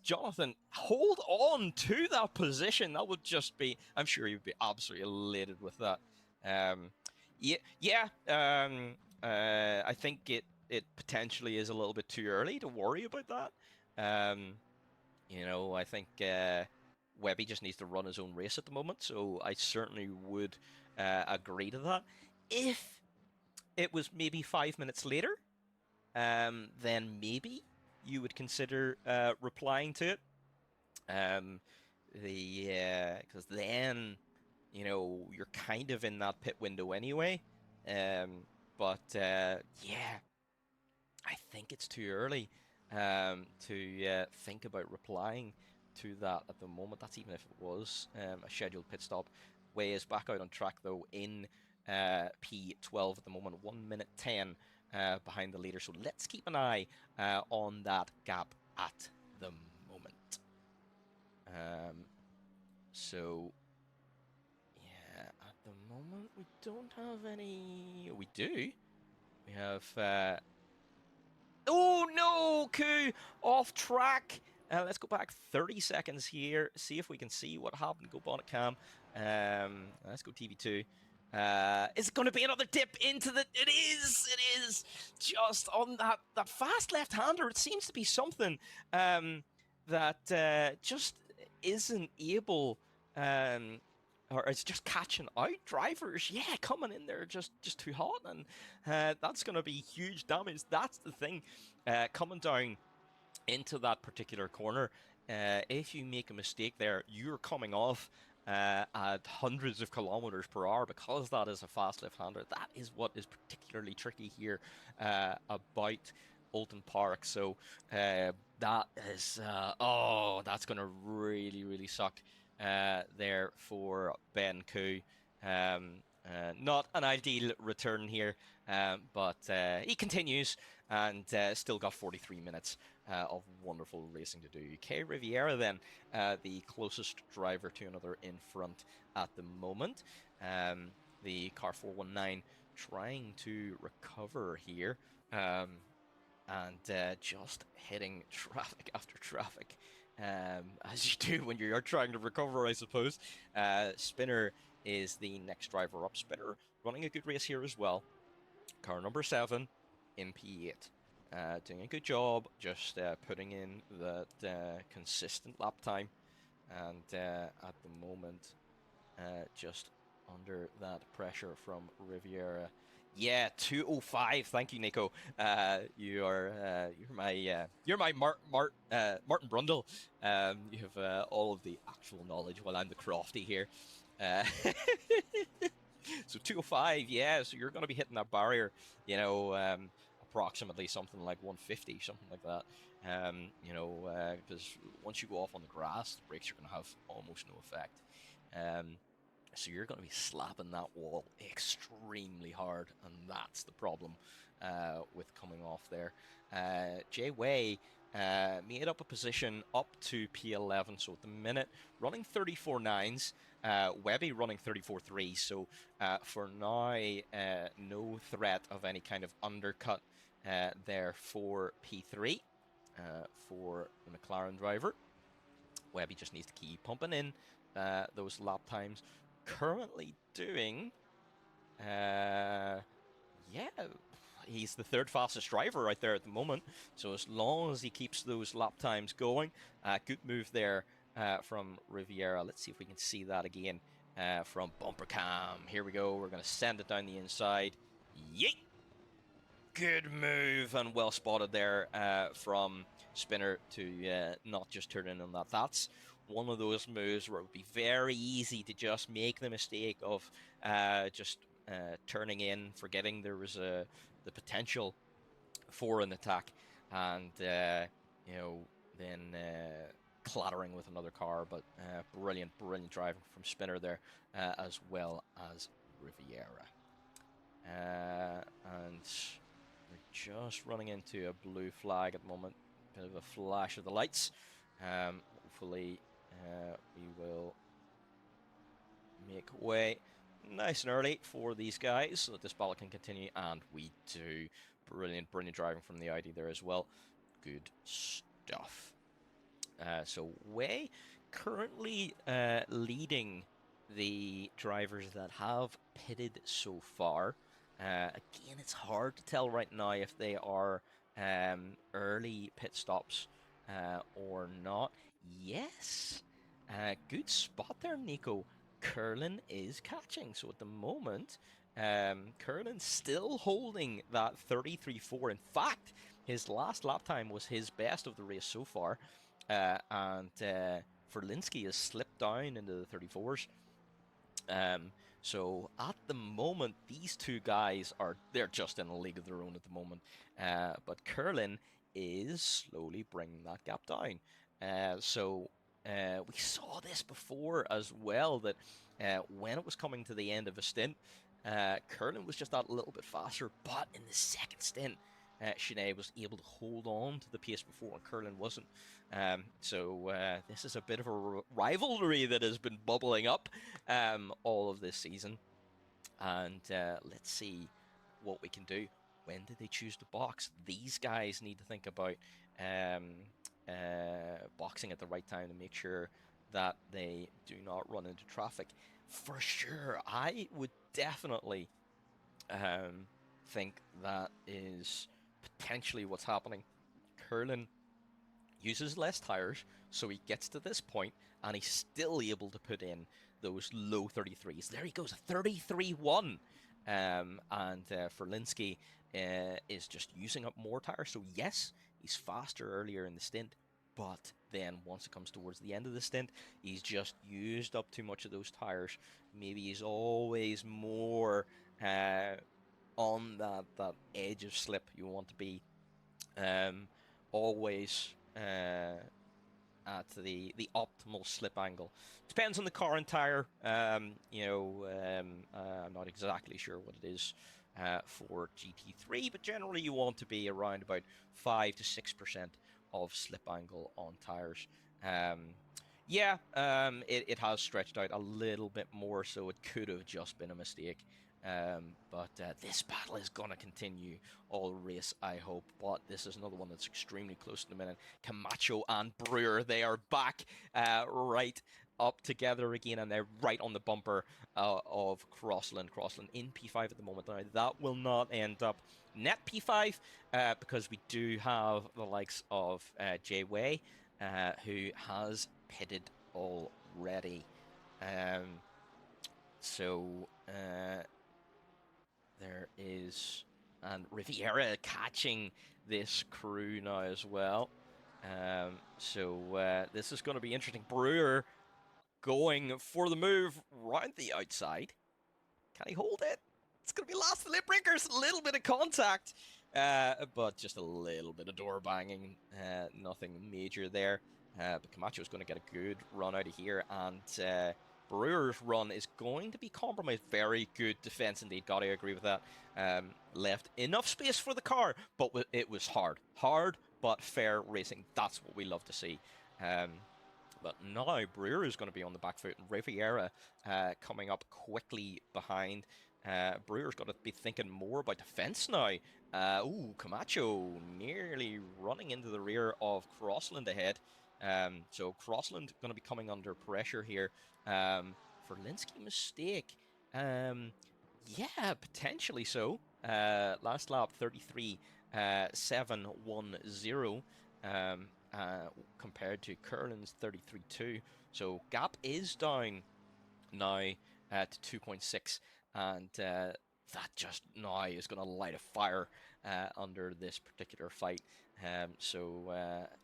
Jonathan hold on to that position? That would just be, I'm sure he would be absolutely elated with that. I think it potentially is a little bit too early to worry about that. You know, I think Webby just needs to run his own race at the moment, so I certainly would agree to that. If it was maybe 5 minutes later, then maybe you would consider replying to it. Because then, you know, you're kind of in that pit window anyway. But yeah, I think it's too early to think about replying to that at the moment. That's even if it was a scheduled pit stop. Way is back out on track though in P12 at the moment, 1 minute 10 behind the leader. So let's keep an eye on that gap at the moment. So yeah, at the moment we don't have any. We do. We have. Oh no, Coup off track. Let's go back 30 seconds here. See if we can see what happened. Go bonnet cam. Let's go TV2. Is it going to be another dip into the? It is. It is just on that fast left-hander. It seems to be something that just isn't able, or it's just catching out drivers. Yeah, coming in there just too hot, and that's going to be huge damage. That's the thing, coming down into that particular corner. If you make a mistake there, you're coming off at hundreds of kilometers per hour, because that is a fast left-hander. That is what is particularly tricky here about Oulton Park. So that is that's going to really suck there for Ben Koo. Not an ideal return here, but he continues and still got 43 minutes of wonderful racing to do. K Riviera then, the closest driver to another in front at the moment. The car 419 trying to recover here, and just hitting traffic after traffic, as you do when you're trying to recover, I suppose. Spinner is the next driver up. Spinner running a good race here as well. Car number 7 in P8. Doing a good job, just putting in that consistent lap time, and at the moment, just under that pressure from Riviera. Yeah, 2:05. Thank you, Nico. You're my Martin Brundle. You have all of the actual knowledge, while I'm the crofty here. So 2:05, yeah. So you're going to be hitting that barrier, you know. approximately something like 150, something like that. You know, because once you go off on the grass, the brakes are going to have almost no effect. So you're going to be slapping that wall extremely hard, and that's the problem with coming off there. Jay Way made up a position up to P11, so at the minute running 34.9s, Webby running 34.3s, so for now no threat of any kind of undercut there for P3 for the McLaren driver. Webby just needs to keep pumping in those lap times. Currently doing, yeah, he's the third fastest driver right there at the moment. So as long as he keeps those lap times going, good move there from Riviera. Let's see if we can see that again from Bumper Cam. Here we go. We're going to send it down the inside. Yeet! Good move and well spotted there from Spinner to not just turn in on that. That's one of those moves where it would be very easy to just make the mistake of just turning in, forgetting there was the potential for an attack, and you know, then clattering with another car. But brilliant driving from Spinner there, as well as Riviera. And we're just running into a blue flag at the moment. Bit of a flash of the lights. Hopefully we will make way nice and early for these guys so that this battle can continue, and we do. Brilliant driving from the Audi there as well. Good stuff. So Way currently leading the drivers that have pitted so far. Again, it's hard to tell right now if they are early pit stops or not. Yes, good spot there, Nico. Curlin is catching, so at the moment, Curlin's still holding that 33.4. In fact, his last lap time was his best of the race so far, and Verlinski has slipped down into the 34s. So at the moment, these two guys they're just in a league of their own at the moment. But Curlin is slowly bringing that gap down. So we saw this before as well, that when it was coming to the end of a stint, Curlin was just that little bit faster, but in the second stint, Sinead was able to hold on to the pace before, and Curlin wasn't. So this is a bit of a rivalry that has been bubbling up all of this season. And let's see what we can do. When did they choose to box? These guys need to think about boxing at the right time to make sure that they do not run into traffic. For sure, I would definitely think that is potentially what's happening. Curlin uses less tires, so he gets to this point, and he's still able to put in those low 33s. There he goes, a 33.1. And Verlinski is just using up more tires. So yes, he's faster earlier in the stint, but then once it comes towards the end of the stint, he's just used up too much of those tires. Maybe he's always more on that edge of slip. You want to be always at the optimal slip angle. Depends on the car and tire. You know, I'm not exactly sure what it is for GT3, but generally you want to be around about 5 to 6% of slip angle on tires. Yeah, it has stretched out a little bit more, so it could have just been a mistake. But this battle is going to continue all race, I hope. But this is another one that's extremely close in a minute. Camacho and Brewer, they are back right up together again, and they're right on the bumper of Crossland. Crossland in P5 at the moment. Now, that will not end up net P5 because we do have the likes of Jay Way, who has pitted already. There is, and Riviera catching this crew now as well. This is going to be interesting. Brewer going for the move round the outside. Can he hold it? It's going to be last lip breakers. A little bit of contact. but just a little bit of door banging, nothing major there. But Camacho's going to get a good run out of here, and Brewer's run is going to be compromised. Very good defense indeed, gotta agree with that. Left enough space for the car, but it was hard but fair racing. That's what we love to see. But now Brewer is going to be on the back foot, and Riviera coming up quickly behind. Brewer's got to be thinking more about defense now. Ooh, Camacho nearly running into the rear of Crossland ahead. So Crossland going to be coming under pressure here for Linsky mistake. Yeah, potentially so. Last lap 33.710 compared to Curlin's 33.2. So gap is down now to 2.6, and that just now is going to light a fire under this particular fight. So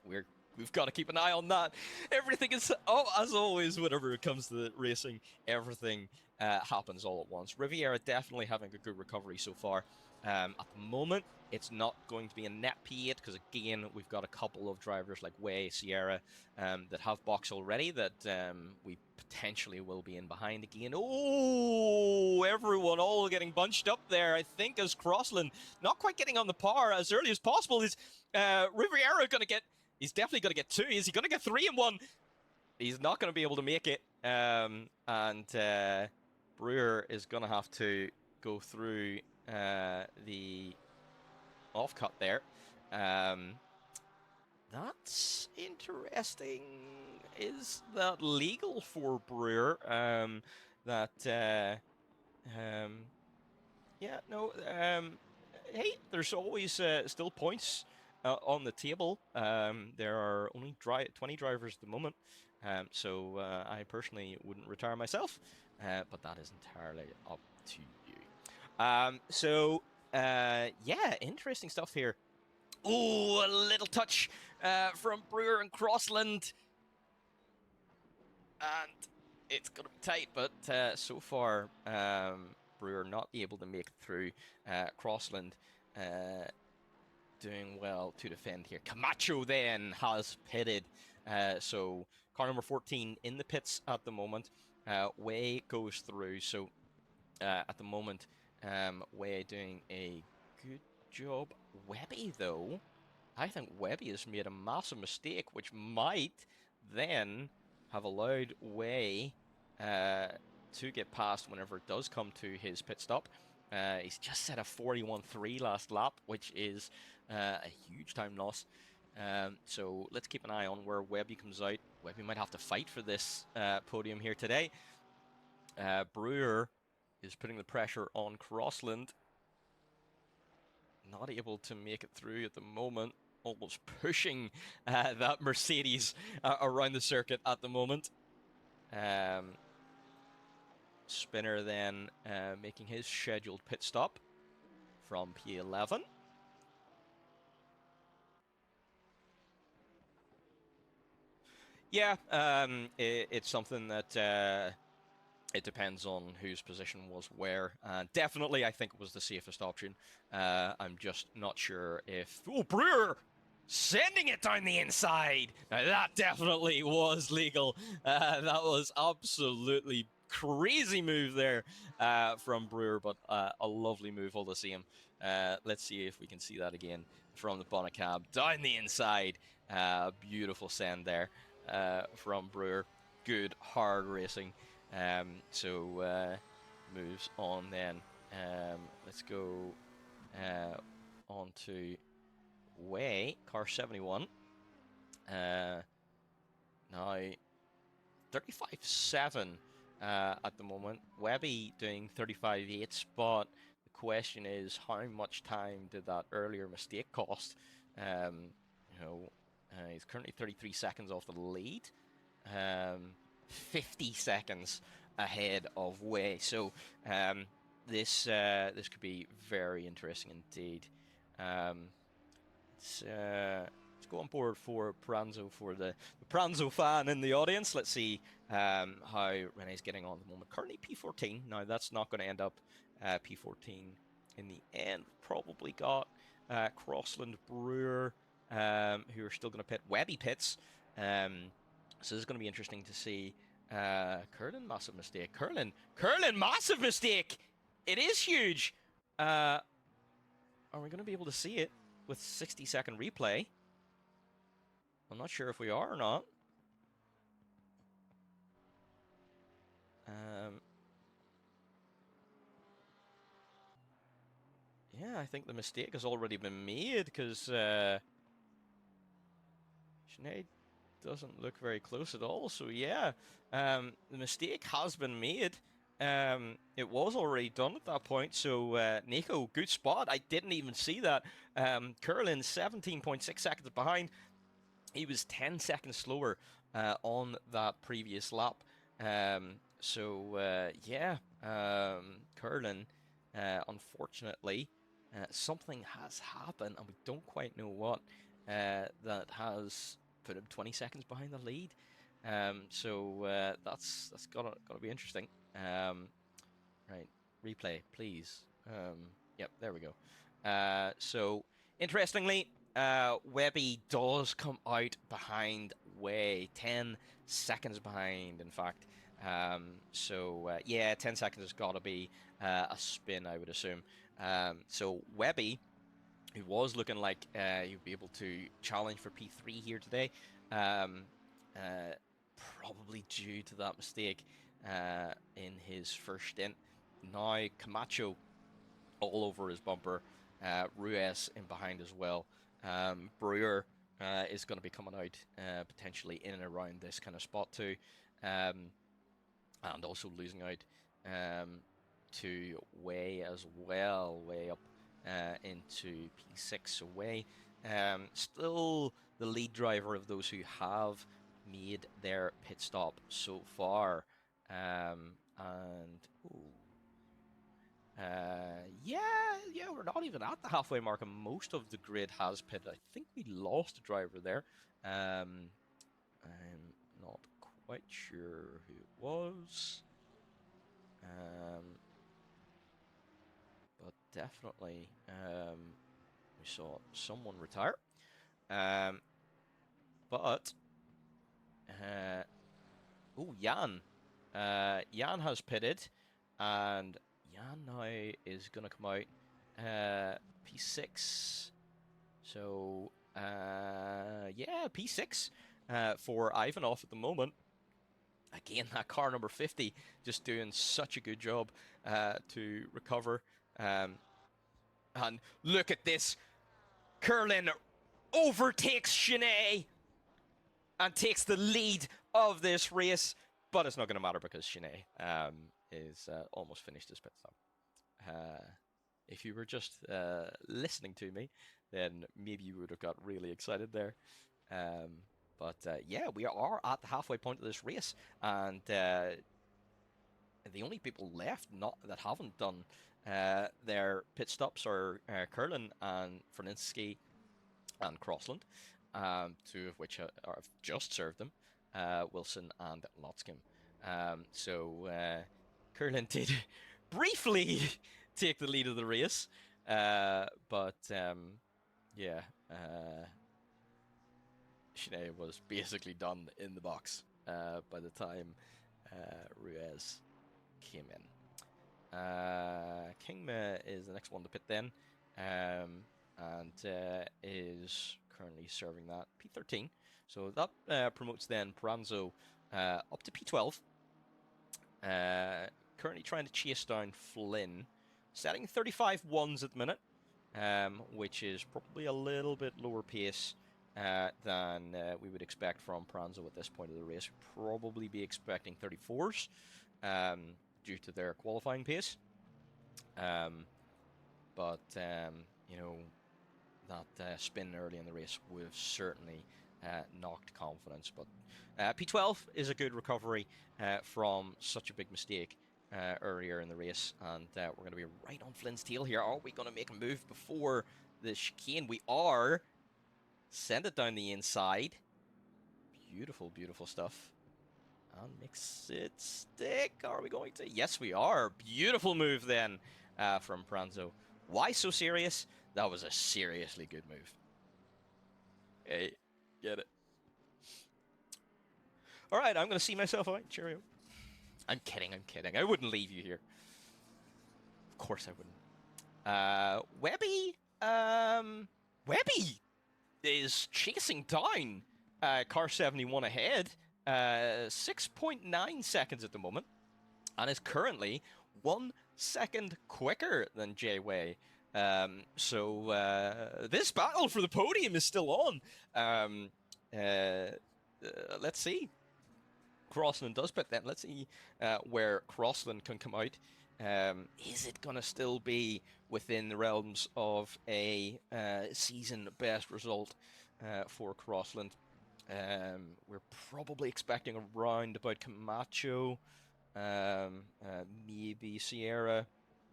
we've got to keep an eye on that. Everything is, as always, whenever it comes to racing, everything happens all at once. Riviera definitely having a good recovery so far. At the moment, it's not going to be a net P8 because, again, we've got a couple of drivers like Way, Sierra that have box already that we potentially will be in behind again. Oh, everyone all getting bunched up there, I think, as Crossland not quite getting on the par as early as possible. Is Riviera going to get... He's definitely going to get 2. Is he going to get 3 in 1? He's not going to be able to make it. And Brewer is going to have to go through the off-cut there. That's interesting. Is that legal for Brewer? Yeah, no. Hey, there's always still points on the table. There are only 20 drivers at the moment, so I personally wouldn't retire myself, but that is entirely up to you. Yeah, interesting stuff here. Oh, a little touch from Brewer and Crossland, and it's going to be tight, but so far Brewer not able to make it through. Crossland doing well to defend here. Camacho then has pitted. So car number 14 in the pits at the moment. Way goes through. So at the moment, Way doing a good job. Webby, though, I think Webby has made a massive mistake, which might then have allowed Way to get past whenever it does come to his pit stop. He's just set a 41.3 last lap, which is a huge time loss. So let's keep an eye on where Webby comes out. Webby might have to fight for this podium here today. Brewer is putting the pressure on Crossland. Not able to make it through at the moment. Almost pushing that Mercedes around the circuit at the moment. Spinner then making his scheduled pit stop from P11. Yeah, it's something that it depends on whose position was where. Definitely, I think it was the safest option. I'm just not sure if... Oh, Brewer! Sending it down the inside! Now, that definitely was legal. That was absolutely crazy move there from Brewer, but a lovely move all the same. Let's see if we can see that again from the bonnet cab. Down the inside. Beautiful send there from Brewer. Good, hard racing. Moves on then. Let's go on to Way, car 71. Now 35.7 at the moment. Webby doing 35.8, but the question is how much time did that earlier mistake cost? He's currently 33 seconds off the lead. 50 seconds ahead of Way. So this could be very interesting indeed. Let's go on board for Pranzo, for the Pranzo fan in the audience. Let's see how Rene's getting on at the moment. Currently P14. Now that's not going to end up P14 in the end. Probably got Crossland, Brewer, who are still going to pit. Webby pits. So this is going to be interesting to see. Curlin, massive mistake. Curlin, massive mistake! It is huge! Are we going to be able to see it with 60-second replay? I'm not sure if we are or not. Yeah, I think the mistake has already been made because Sinead doesn't look very close at all. So yeah, the mistake has been made. It was already done at that point. So Nico, good spot. I didn't even see that. Curlin 17.6 seconds behind. He was 10 seconds slower on that previous lap. Yeah, Curlin, unfortunately, something has happened, and we don't quite know what, that has put him 20 seconds behind the lead. That's gotta be interesting. Right, replay, please. Yep, there we go. So interestingly, Webby does come out behind way 10 seconds behind, in fact. Yeah, 10 seconds has got to be a spin, I would assume. So Webby, who was looking like he'd be able to challenge for P3 here today, probably due to that mistake in his first stint. Now Camacho all over his bumper, Ruiz in behind as well. Brewer is going to be coming out potentially in and around this kind of spot too, and also losing out to Way as well, way up into P6 away. Still the lead driver of those who have made their pit stop so far. Yeah, we're not even at the halfway mark, and most of the grid has pitted. I think we lost a driver there. I'm not quite sure who it was. But definitely we saw someone retire. Jan. Jan has pitted, and Jan now is going to come out P6. So, yeah, P6 for Ivanov at the moment. Again, that car number 50 just doing such a good job to recover. And look at this. Curlin overtakes Sinead and takes the lead of this race. But it's not going to matter because Sinead is almost finished his pit stop. If you were just listening to me, then maybe you would have got really excited there. But yeah, we are at the halfway point of this race, and the only people left that haven't done their pit stops are Curlin and Ferninski and Crossland, two of which have just served them, Wilson and Lotskin. Curlin did briefly take the lead of the race, but yeah, Sinead was basically done in the box by the time Ruiz came in. Kingma is the next one to pit then, and is currently serving that P13. So that promotes then Pranzo up to P12. Currently trying to chase down Flynn, setting 35.1s at the minute, which is probably a little bit lower pace than we would expect from Pranzo at this point of the race. We'd probably be expecting 34s due to their qualifying pace. You know, that spin early in the race would have certainly knocked confidence. But P12 is a good recovery from such a big mistake earlier in the race, and we're going to be right on Flynn's tail here. Are we going to make a move before the chicane? We are. Send it down the inside. Beautiful, beautiful stuff. And mix it stick. Are we going to? Yes, we are. Beautiful move then from Pranzo. Why so serious? That was a seriously good move. Hey, get it. All right, I'm going to see myself out. Cheerio. I'm kidding. I wouldn't leave you here. Of course I wouldn't. Webby. Webby is chasing down Car 71 ahead. 6.9 seconds at the moment. And is currently 1 second quicker than Jay-Way. So this battle for the podium is still on. Let's see. Crossland does pit then. Let's see where Crossland can come out. Is it going to still be within the realms of a season best result for Crossland? We're probably expecting around about Camacho, maybe Sierra,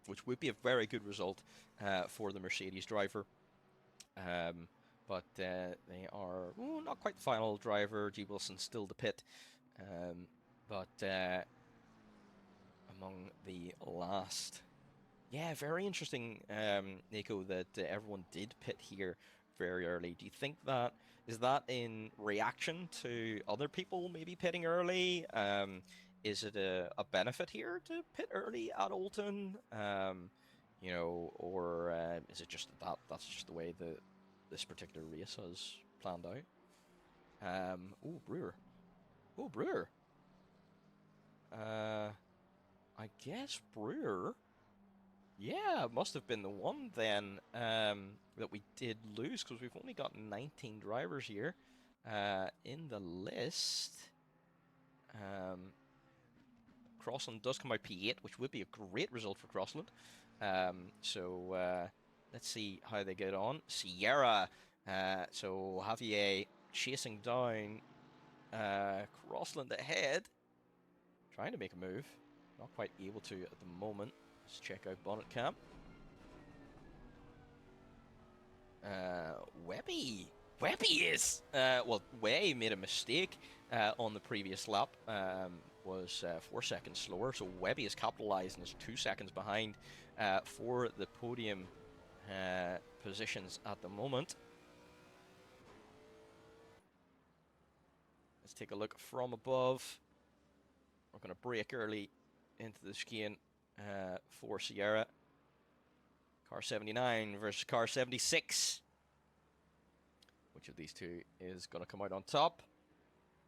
which would be a very good result for the Mercedes driver. But they are not quite the final driver. G. Wilson still to pit. But among the last, yeah, very interesting, Nico, that everyone did pit here very early. Do you think that is that in reaction to other people maybe pitting early? Is it a benefit here to pit early at Oulton? You know, or is it just that's just the way this particular race has planned out? Oh, Brewer. Oh, Brewer. I guess Brewer. Yeah, must have been the one then that we did lose, because we've only got 19 drivers here in the list. Crossland does come out P8, which would be a great result for Crossland. So let's see how they get on. Sierra. So Javier chasing down Crossland ahead. Trying to make a move. Not quite able to at the moment. Let's check out Bonnet Cam. Webby. Webby is! Well, Way made a mistake on the previous lap. Was 4 seconds slower. So Webby is capitalized and is 2 seconds behind for the podium positions at the moment. Let's take a look from above. We're going to brake early into the chicane for Sierra. Car 79 versus car 76. Which of these two is going to come out on top?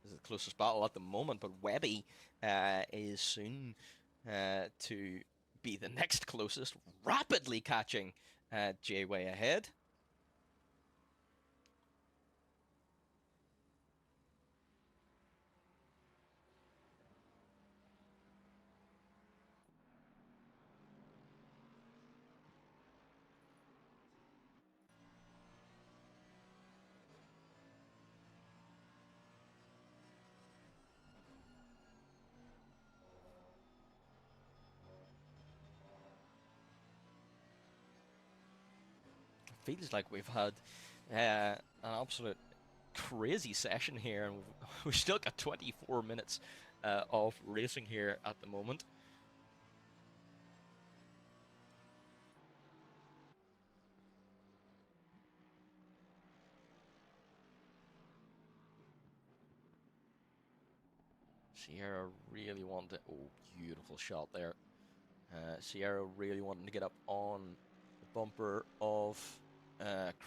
This is the closest battle at the moment, but Webby is soon to be the next closest, rapidly catching J-Way ahead. Feels like we've had an absolute crazy session here, and we've still got 24 minutes of racing here at the moment. Sierra really wanted, oh, beautiful shot there. Sierra really wanting to get up on the bumper of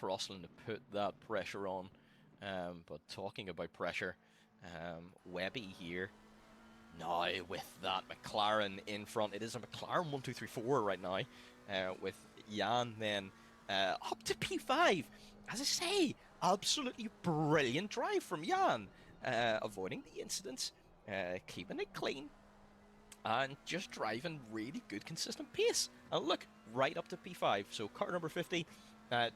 Crossland to put that pressure on. But talking about pressure, Webby here now with that McLaren in front. It is a McLaren 1, 2, 3, 4 right now, with Jan then up to P5. As I say, absolutely brilliant drive from Jan, avoiding the incidents, keeping it clean, and just driving really good, consistent pace. And look, right up to P5. So car number 50,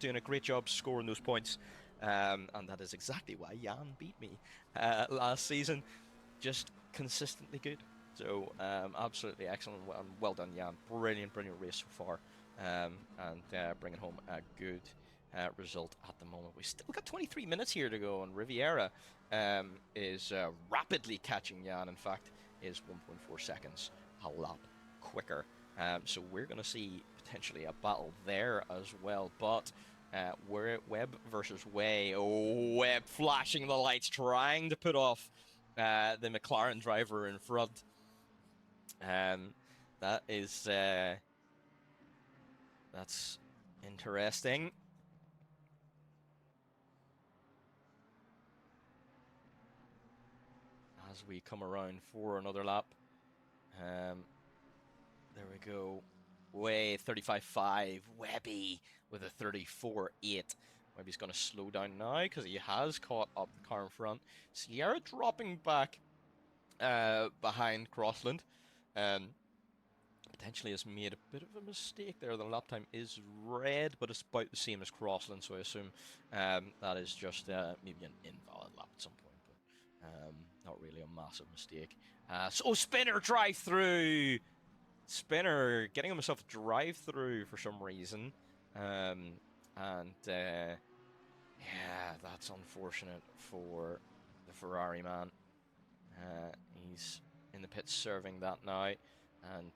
doing a great job scoring those points. And that is exactly why Jan beat me last season. Just consistently good. So absolutely excellent. Well done, Jan. Brilliant race so far. And bringing home a good result at the moment. We've still got 23 minutes here to go, and Riviera is rapidly catching Jan. In fact, is 1.4 seconds a lap quicker. So we're going to see potentially a battle there as well. But Webb versus Way. Oh, Webb flashing the lights, trying to put off the McLaren driver in front. That is that's interesting. As we come around for another lap. There we go. Way 35.5. Webby with a 34.8. Webby's going to slow down now because he has caught up the car in front. Sierra dropping back behind Crossland. Potentially has made a bit of a mistake there. The lap time is red, but it's about the same as Crossland, so I assume that is just maybe an invalid lap at some point, but not really a massive mistake. So Spinner drive through. Spinner getting himself a drive through for some reason, yeah, that's unfortunate for the Ferrari man. He's in the pits serving that now, and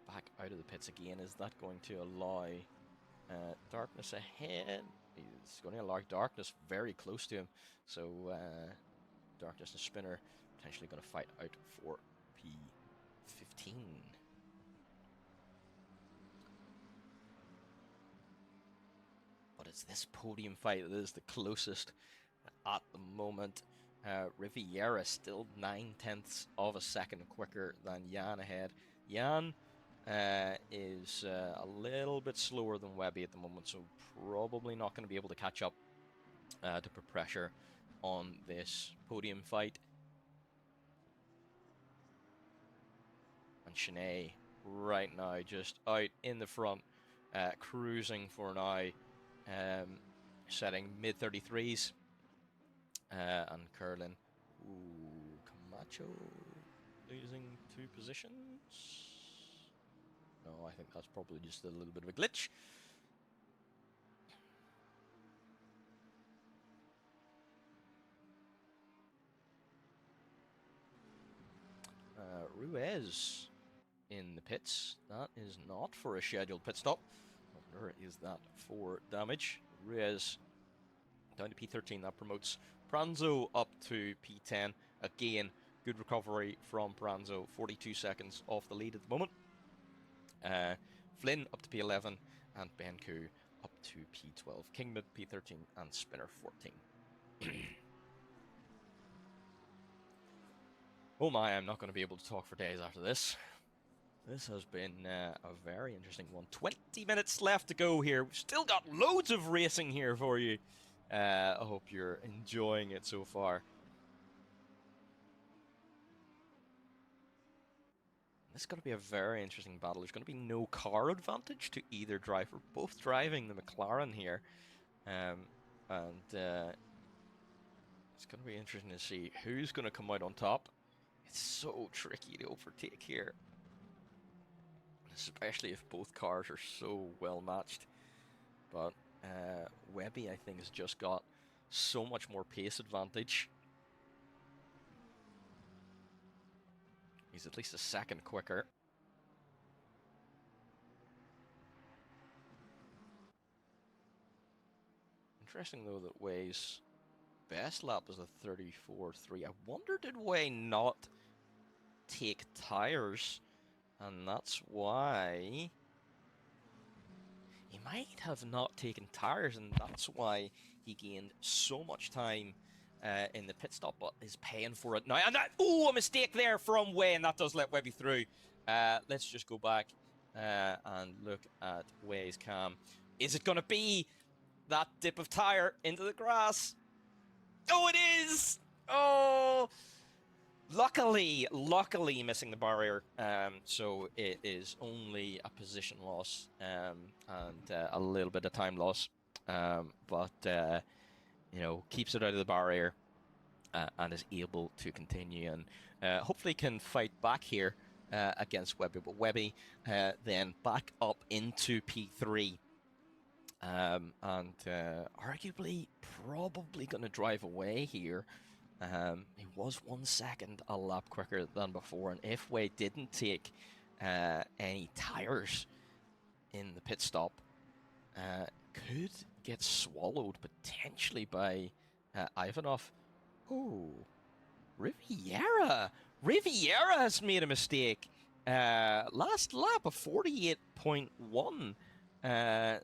back out of the pits again. Is that going to allow darkness ahead? He's going to allow darkness very close to him, so darkness and Spinner potentially going to fight out for P15. But it's this podium fight that is the closest at the moment. Riviera still 9/10 of a second quicker than Jan ahead. Jan is a little bit slower than Webby at the moment, so probably not going to be able to catch up to put pressure on this podium fight. And Shanae right now just out in the front, cruising for now, setting mid-33s. And Curlin, ooh, Camacho losing 2 positions. No, I think that's probably just a little bit of a glitch. Ruiz in the pits. That is not for a scheduled pit stop. Nor is that for damage. Ruiz down to P13. That promotes Pranzo up to P10. Again, good recovery from Pranzo. 42 seconds off the lead at the moment. Flynn up to P11 and Benku up to P12. Kingmid P13 and Spinner 14. Oh my, I'm not going to be able to talk for days after this. This has been a very interesting one. 20 minutes left to go here. We've still got loads of racing here for you. I hope you're enjoying it so far. This is going to be a very interesting battle. There's going to be no car advantage to either driver. Both driving the McLaren here. It's going to be interesting to see who's going to come out on top. It's so tricky to overtake here. Especially if both cars are so well matched. But Webby, I think, has just got so much more pace advantage. He's at least a second quicker. Interesting, though, that Way's best lap was a 34.3. I wonder, did Way not take tires? And that's why he might have not taken tires, and that's why he gained so much time in the pit stop, but is paying for it now. And that, oh, a mistake there from Way, and that does let Webby through. Let's just go back and look at Way's cam. Is it going to be that dip of tire into the grass? Oh, it is! Oh! Luckily missing the barrier, so it is only a position loss and a little bit of time loss, but you know, keeps it out of the barrier and is able to continue and hopefully can fight back here against Webby. But Webby then back up into P3 and arguably probably going to drive away here. He was 1 second a lap quicker than before, and if Way didn't take any tires, in the pit stop could get swallowed potentially by Ivanov. Oh, Riviera! Riviera has made a mistake. Last lap of 48.1.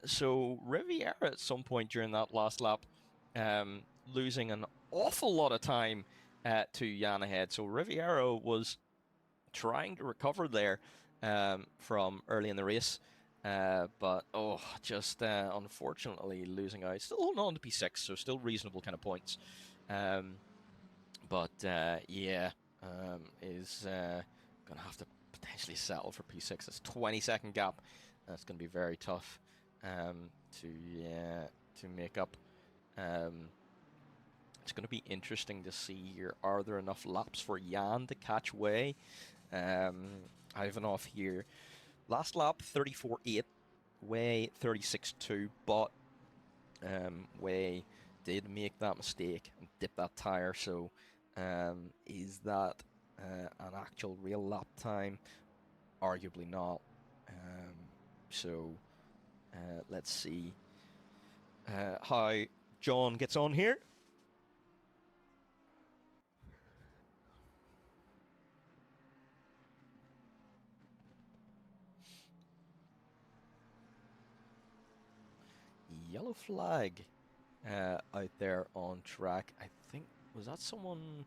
So Riviera at some point during that last lap losing an awful lot of time to Jan ahead. So Riviera was trying to recover there from early in the race. But just unfortunately losing out. Still holding on to P6, so still reasonable kind of points. But yeah, is gonna have to potentially settle for P6. That's 20-second gap. That's gonna be very tough to make up. It's gonna be interesting to see here. Are there enough laps for Jan to catch Way? Ivanov here. Last lap 34.8, Way 36.2, but Way did make that mistake and dip that tire. So is that an actual real lap time? Arguably not. So let's see how John gets on here. Yellow flag out there on track. I think, was that someone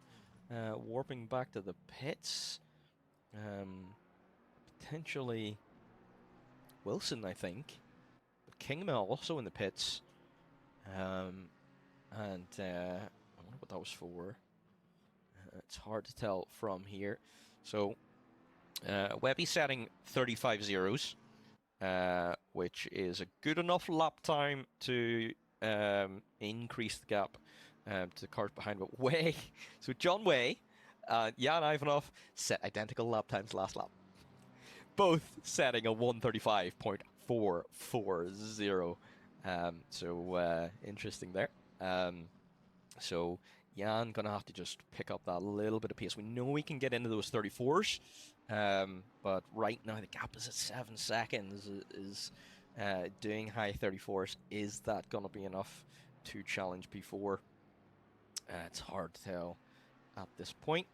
warping back to the pits? Potentially Wilson, I think. But Kingmill also in the pits. And I wonder what that was for. It's hard to tell from here. So Webby setting 35 zeros. Which is a good enough lap time to increase the gap to the cars behind. But Way, so John Way, Jan Ivanov set identical lap times last lap. Both setting a 135.440. So interesting there. So Jan gonna have to just pick up that little bit of pace. We know we can get into those 34s. But right now the gap is at 7 seconds. Is doing high 34s, is that going to be enough to challenge P4? It's hard to tell at this point.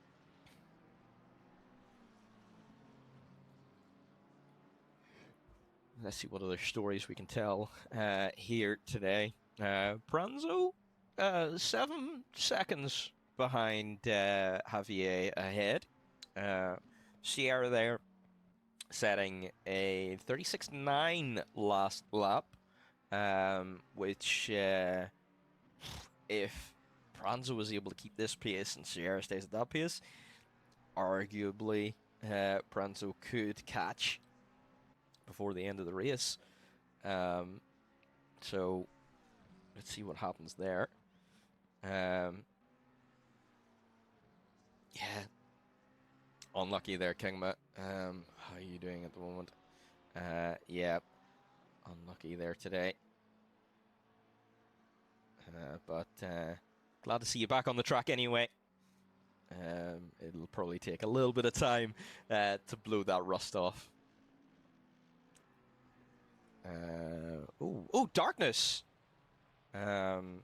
Let's see what other stories we can tell here today. Pranzo, 7 seconds behind Javier ahead. Sierra there setting a 36.9 last lap, which if Pranzo was able to keep this pace and Sierra stays at that pace, arguably Pranzo could catch before the end of the race. So let's see what happens there. Yeah. Unlucky there, Kingma. How are you doing at the moment? Yeah, unlucky there today. But glad to see you back on the track anyway. It'll probably take a little bit of time to blow that rust off. Oh, darkness! Something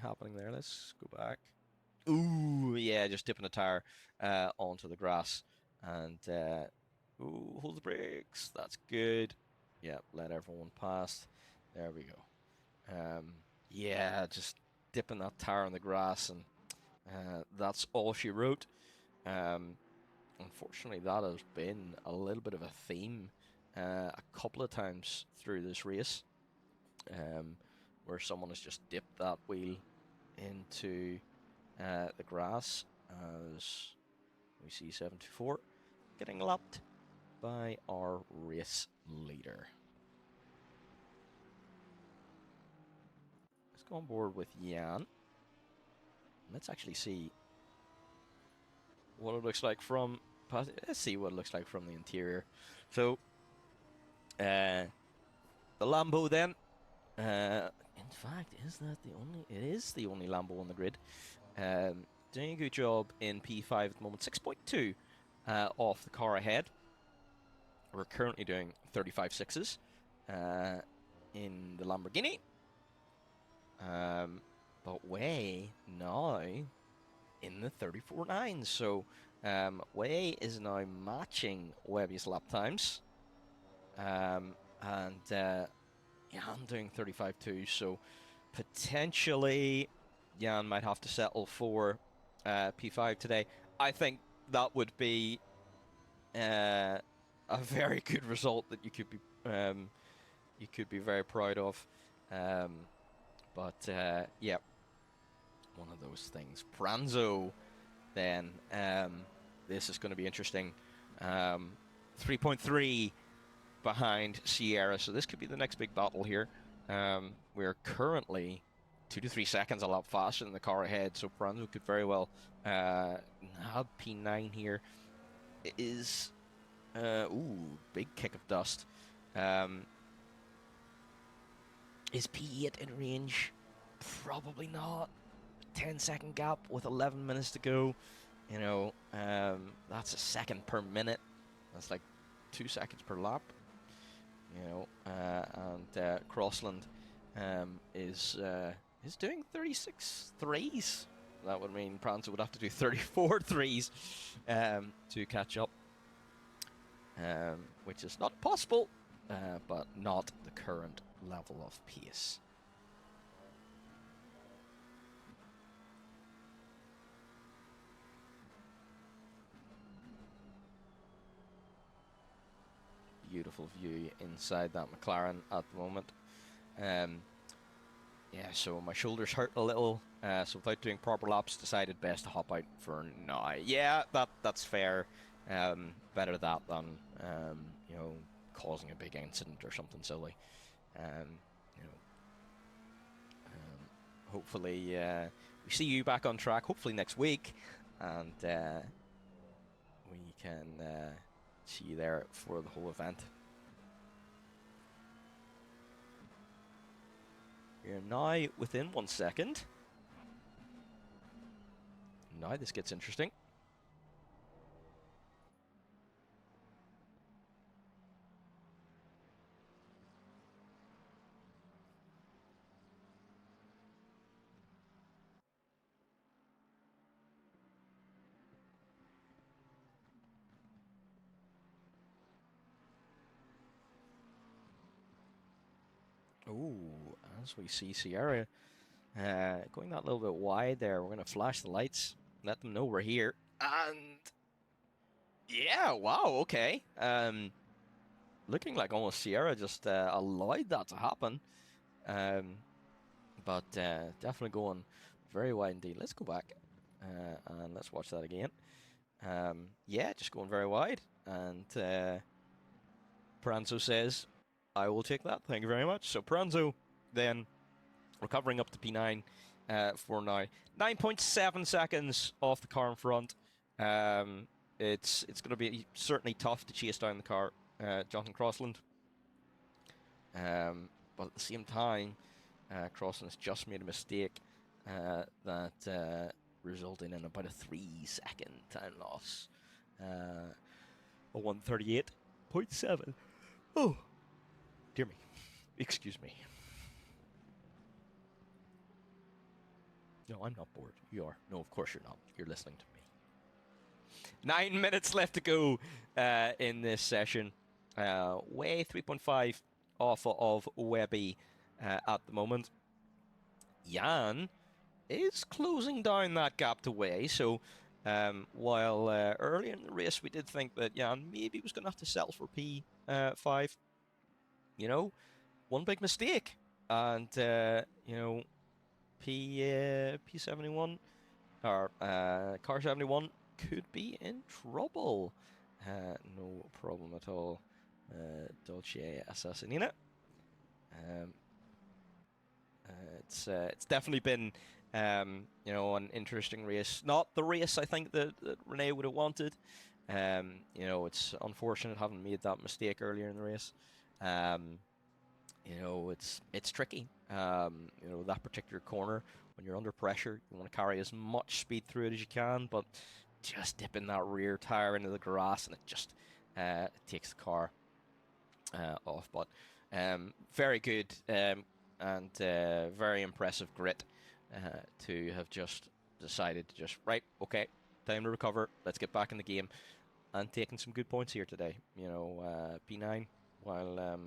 happening there. Let's go back. Ooh, yeah, just dipping a tire onto the grass. And, ooh, hold the brakes. That's good. Yeah, let everyone pass. There we go. Yeah, just dipping that tire on the grass, and that's all she wrote. Unfortunately, that has been a little bit of a theme a couple of times through this race, where someone has just dipped that wheel into the grass, as we see 724 getting lapped by our race leader. Let's go on board with Jan. Let's actually see what it looks like from. Let's see what it looks like from the interior. So, the Lambo then. In fact, is that the only? It is the only Lambo on the grid. Doing a good job in P5 at the moment. 6.2 off the car ahead. we're currently doing 35 sixes in the Lamborghini. But Wei now in the 34 nines. So Wei is now matching Webby's lap times. And Jan doing 35.2. So potentially Jan might have to settle for P5 today. I think that would be a very good result that you could be very proud of. But yeah, one of those things. Pranzo, then this is going to be interesting. 3.3 behind Sierra, so this could be the next big battle here. We're currently 2 to 3 seconds a lot faster than the car ahead, so Pranzo could very well nab P9 here. It is ooh, big kick of dust. Is P8 in range? Probably not. 10-second gap with 11 minutes to go. You know, that's a second per minute. That's like 2 seconds per lap. You know, and Crossland is doing 36 threes. That would mean Pranzo would have to do 34 threes to catch up, which is not possible, but not the current level of pace. Beautiful view inside that McLaren at the moment. Yeah, so my shoulders hurt a little, so without doing proper laps, decided best to hop out for now. Yeah, that's fair. Better that than you know, causing a big incident or something silly. You know, hopefully we see you back on track. Hopefully next week, and we can see you there for the whole event. We are now within 1 second. Now this gets interesting. Ooh, as we see Sierra going that little bit wide there. We're going to flash the lights, let them know we're here. And yeah, wow, okay. Looking like almost Sierra just allowed that to happen. But definitely going very wide indeed. Let's go back and let's watch that again. Yeah, just going very wide. And Pranzo says, I will take that. Thank you very much. So Pranzo then recovering up to P9 for now. 9.7 seconds off the car in front. It's going to be certainly tough to chase down the car, Jonathan Crossland. But at the same time, Crossland has just made a mistake that resulted in about a 3-second time loss. A 138.7. Oh, dear me. Excuse me. No, I'm not bored. You are. No, of course you're not. You're listening to me. 9 minutes left to go in this session. Way 3.5 off of Webby at the moment. Jan is closing down that gap to Way. So while earlier in the race we did think that Jan maybe was going to have to settle for P5, you know, one big mistake. And, you know, P71 or car 71 could be in trouble. No problem at all. Dolce Assassinina. It's definitely been you know, an interesting race. Not the race I think that Renee would have wanted. You know, it's unfortunate having made that mistake earlier in the race. You know, it's tricky. You know, that particular corner, when you're under pressure, you want to carry as much speed through it as you can, but just dipping that rear tire into the grass and it just takes the car off. But very good and very impressive grit to have just decided to just, right, okay, time to recover. Let's get back in the game. And taking some good points here today. You know, P9, while,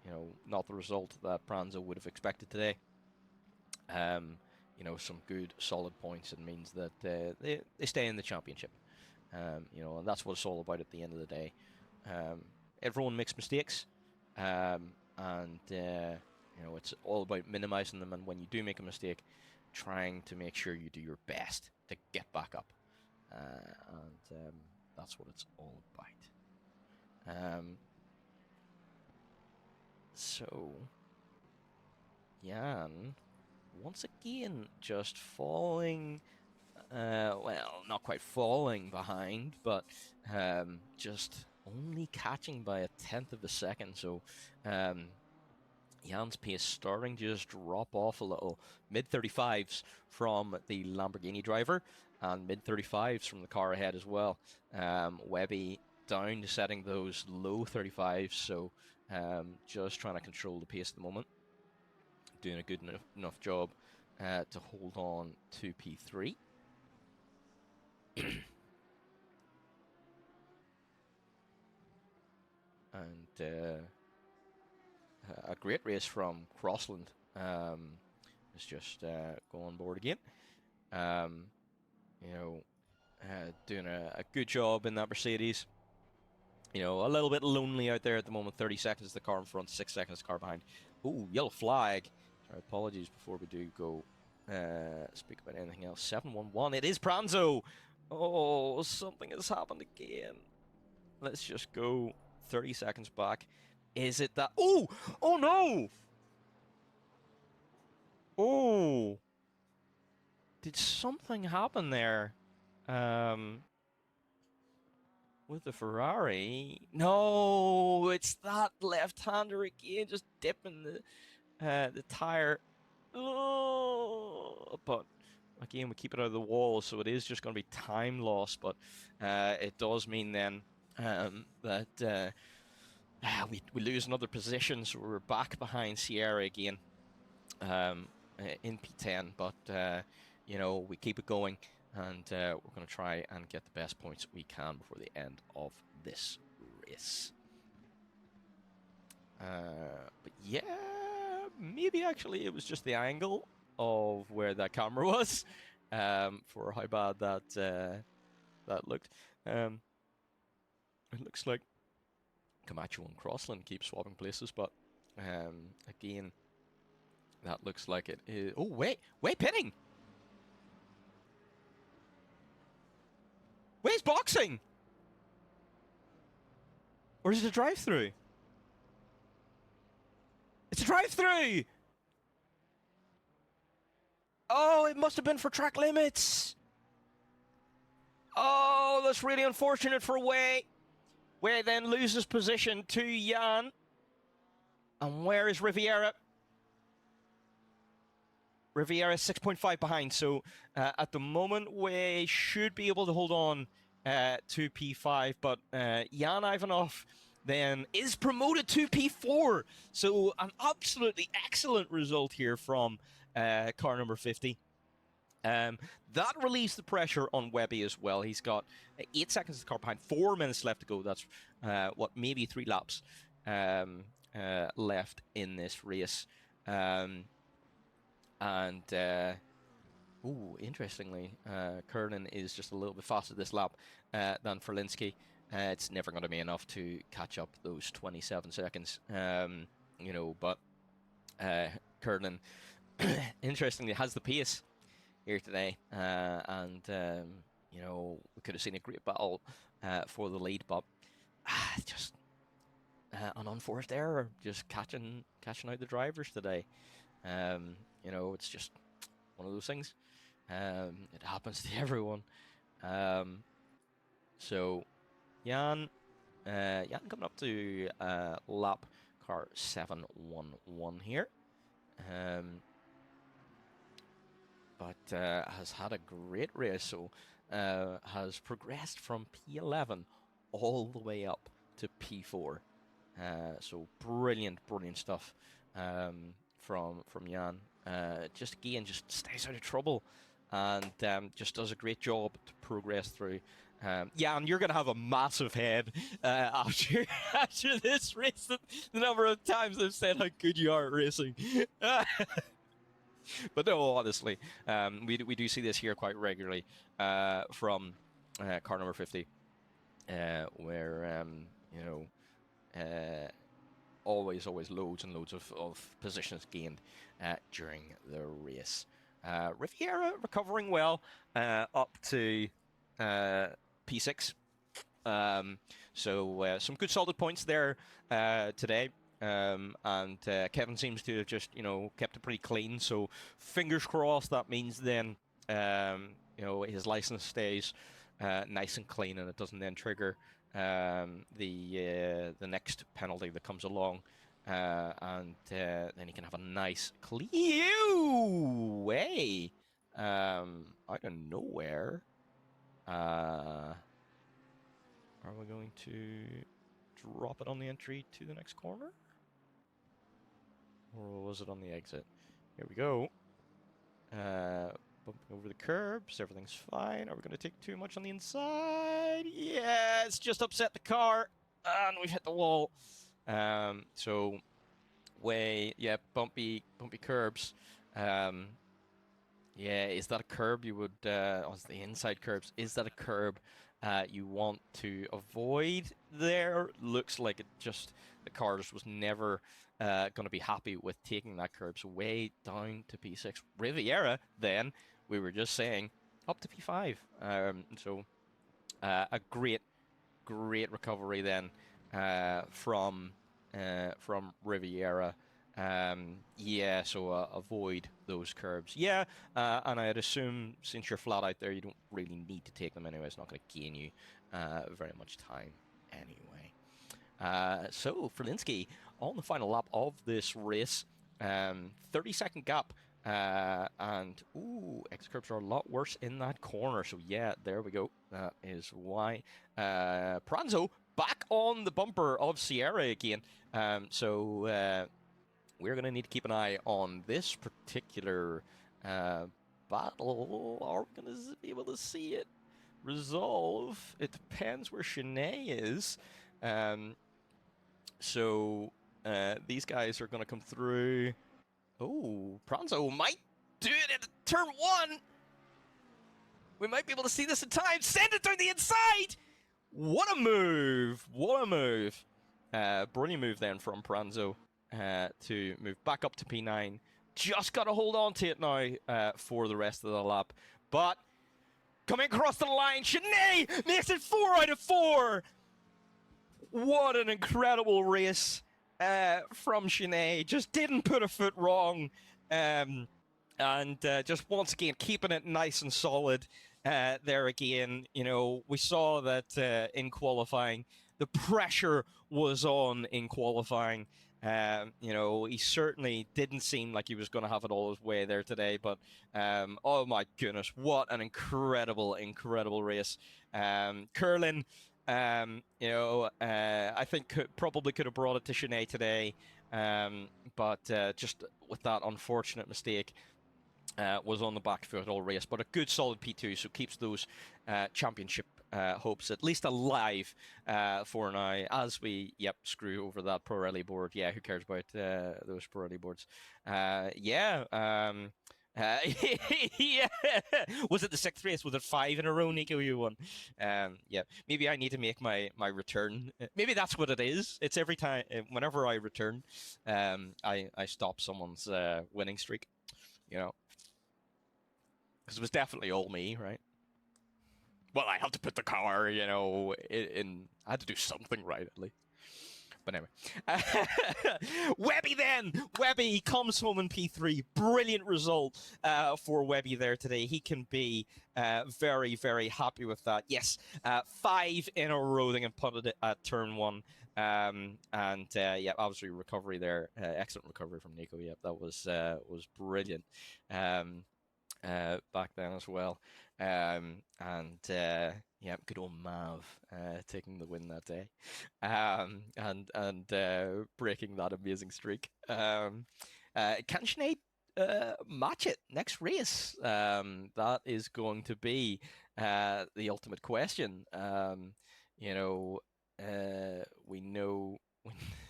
you know, not the result that Pranzo would have expected today. You know, some good, solid points. It means that they stay in the championship. You know, and that's what it's all about at the end of the day. Everyone makes mistakes. And, you know, it's all about minimizing them. And when you do make a mistake, trying to make sure you do your best to get back up. And that's what it's all about. So, Jan, once again, just falling, well, not quite falling behind, but just only catching by a 1/10 of a second. So, Jan's pace starting to just drop off a little. Mid-35s from the Lamborghini driver, and mid-35s from the car ahead as well. Webby down to setting those low 35s, so just trying to control the pace at the moment. Doing a good enough job to hold on to P3. And a great race from Crossland. Is just go on board again. You know, doing a good job in that Mercedes. You know, a little bit lonely out there at the moment. 30 seconds the car in front, 6 seconds the car behind. Ooh, yellow flag. Sorry, apologies before we do go speak about anything else. 7-1-1. It is Pranzo. Oh, something has happened again. Let's just go 30 seconds back. Is it that? Oh! Oh no! Oh! Did something happen there? With the Ferrari? No! It's that left-hander again, just dipping the tire. Oh! But again, we keep it out of the wall, so it is just going to be time loss. But it does mean then that we lose another position, so we're back behind Sierra again in P10. But you know, we keep it going, and we're going to try and get the best points we can before the end of this race. But yeah, maybe actually it was just the angle of where that camera was for how bad that that looked. It looks like Camacho and Crossland keep swapping places, but again, that looks like it is. Oh, wait, pitting! Where's boxing? Or is it a drive-through? It's a drive-through! Oh, it must have been for track limits! Oh, that's really unfortunate for Way. Way then loses position to Jan. And where is Riviera? Riviera 6.5 behind, so at the moment we should be able to hold on to P5, but Jan Ivanov then is promoted to P4, so an absolutely excellent result here from car number 50. That relieves the pressure on Webby as well. He's got 8 seconds of the car behind, 4 minutes left to go. That's what, maybe 3 laps left in this race. Interestingly, Kernan is just a little bit faster this lap than Ferlinski. It's never going to be enough to catch up those 27 seconds, you know, but Kernan, interestingly, has the pace here today, and, you know, we could have seen a great battle for the lead, but just an unforced error, just catching out the drivers today. You know, it's just one of those things. It happens to everyone. So, Jan coming up to lap car 711 here. But has had a great race, so has progressed from P11 all the way up to P4. So brilliant stuff from Jan. Just again, just stays out of trouble, and just does a great job to progress through. Jan, you're gonna have a massive head after after this race. The number of times I've said how good you are at racing. But no, honestly, we do see this here quite regularly from car number 50, where you know. Always loads and loads of positions gained during the race. Riviera recovering well up to P6. So some good solid points there today. And Kevin seems to have just, kept it pretty clean. So fingers crossed that means then, his license stays nice and clean and it doesn't then trigger the next penalty that comes along, and then he can have a nice clean way out of nowhere. Are we going to drop it on the entry to the next corner, or was it on the exit? Here we go. Bumping over the curbs, everything's fine. Are we going to take too much on the inside? Yeah, it's just upset the car, and we've hit the wall. So, bumpy curbs. Yeah, is that a curb you would, it's the inside curbs, is that a curb you want to avoid there? Looks like the car just was never going to be happy with taking that curb. So way down to P6. Riviera, then, we were just saying, up to P5. So a great recovery then from Riviera. So avoid those curbs. Yeah, and I'd assume since you're flat out there, you don't really need to take them anyway. It's not going to gain you very much time anyway. So Ferlinski on the final lap of this race, 30-second gap. And exit curbs are a lot worse in that corner. So yeah, there we go. That is why. Pranzo back on the bumper of Sierra again. So we're going to need to keep an eye on this particular battle. Are we going to be able to see it resolve? It depends where Shanae is. So these guys are going to come through. Oh, Pranzo might do it at turn 1. We might be able to see this in time. Send it through the inside. What a move. What a move. Brilliant move then from Pranzo to move back up to P9. Just got to hold on to it now for the rest of the lap. But coming across the line, Shanae makes it 4 out of 4. What an incredible race. From Shanae, just didn't put a foot wrong, and just once again keeping it nice and solid there again. We saw that in qualifying, the pressure was on in qualifying. He certainly didn't seem like he was going to have it all his way there today, but oh my goodness, what an incredible race. Curlin, I think probably could have brought it to Shanae today, but just with that unfortunate mistake, was on the back foot all race. But a good solid P2, so keeps those championship hopes at least alive for now, as we screw over that Pirelli board. Yeah, who cares about those Pirelli boards? Yeah. Was it the 6th race? Was it 5 in a row, Nico, you won? Maybe I need to make my return. Maybe that's what it is. It's every time, whenever I return, I stop someone's winning streak, because it was definitely all me, right? Well, I had to put the car, in, I had to do something right, at least. But anyway, Webby then. Webby comes home in P3. Brilliant result for Webby there today. He can be very, very happy with that. Yes, 5 in a row. They can put it at turn 1. Obviously recovery there. Excellent recovery from Nico. Yep, that was brilliant. back then as well. And yeah, good old Mav taking the win that day, and breaking that amazing streak. Can Sinead match it next race? That is going to be the ultimate question. You know, we know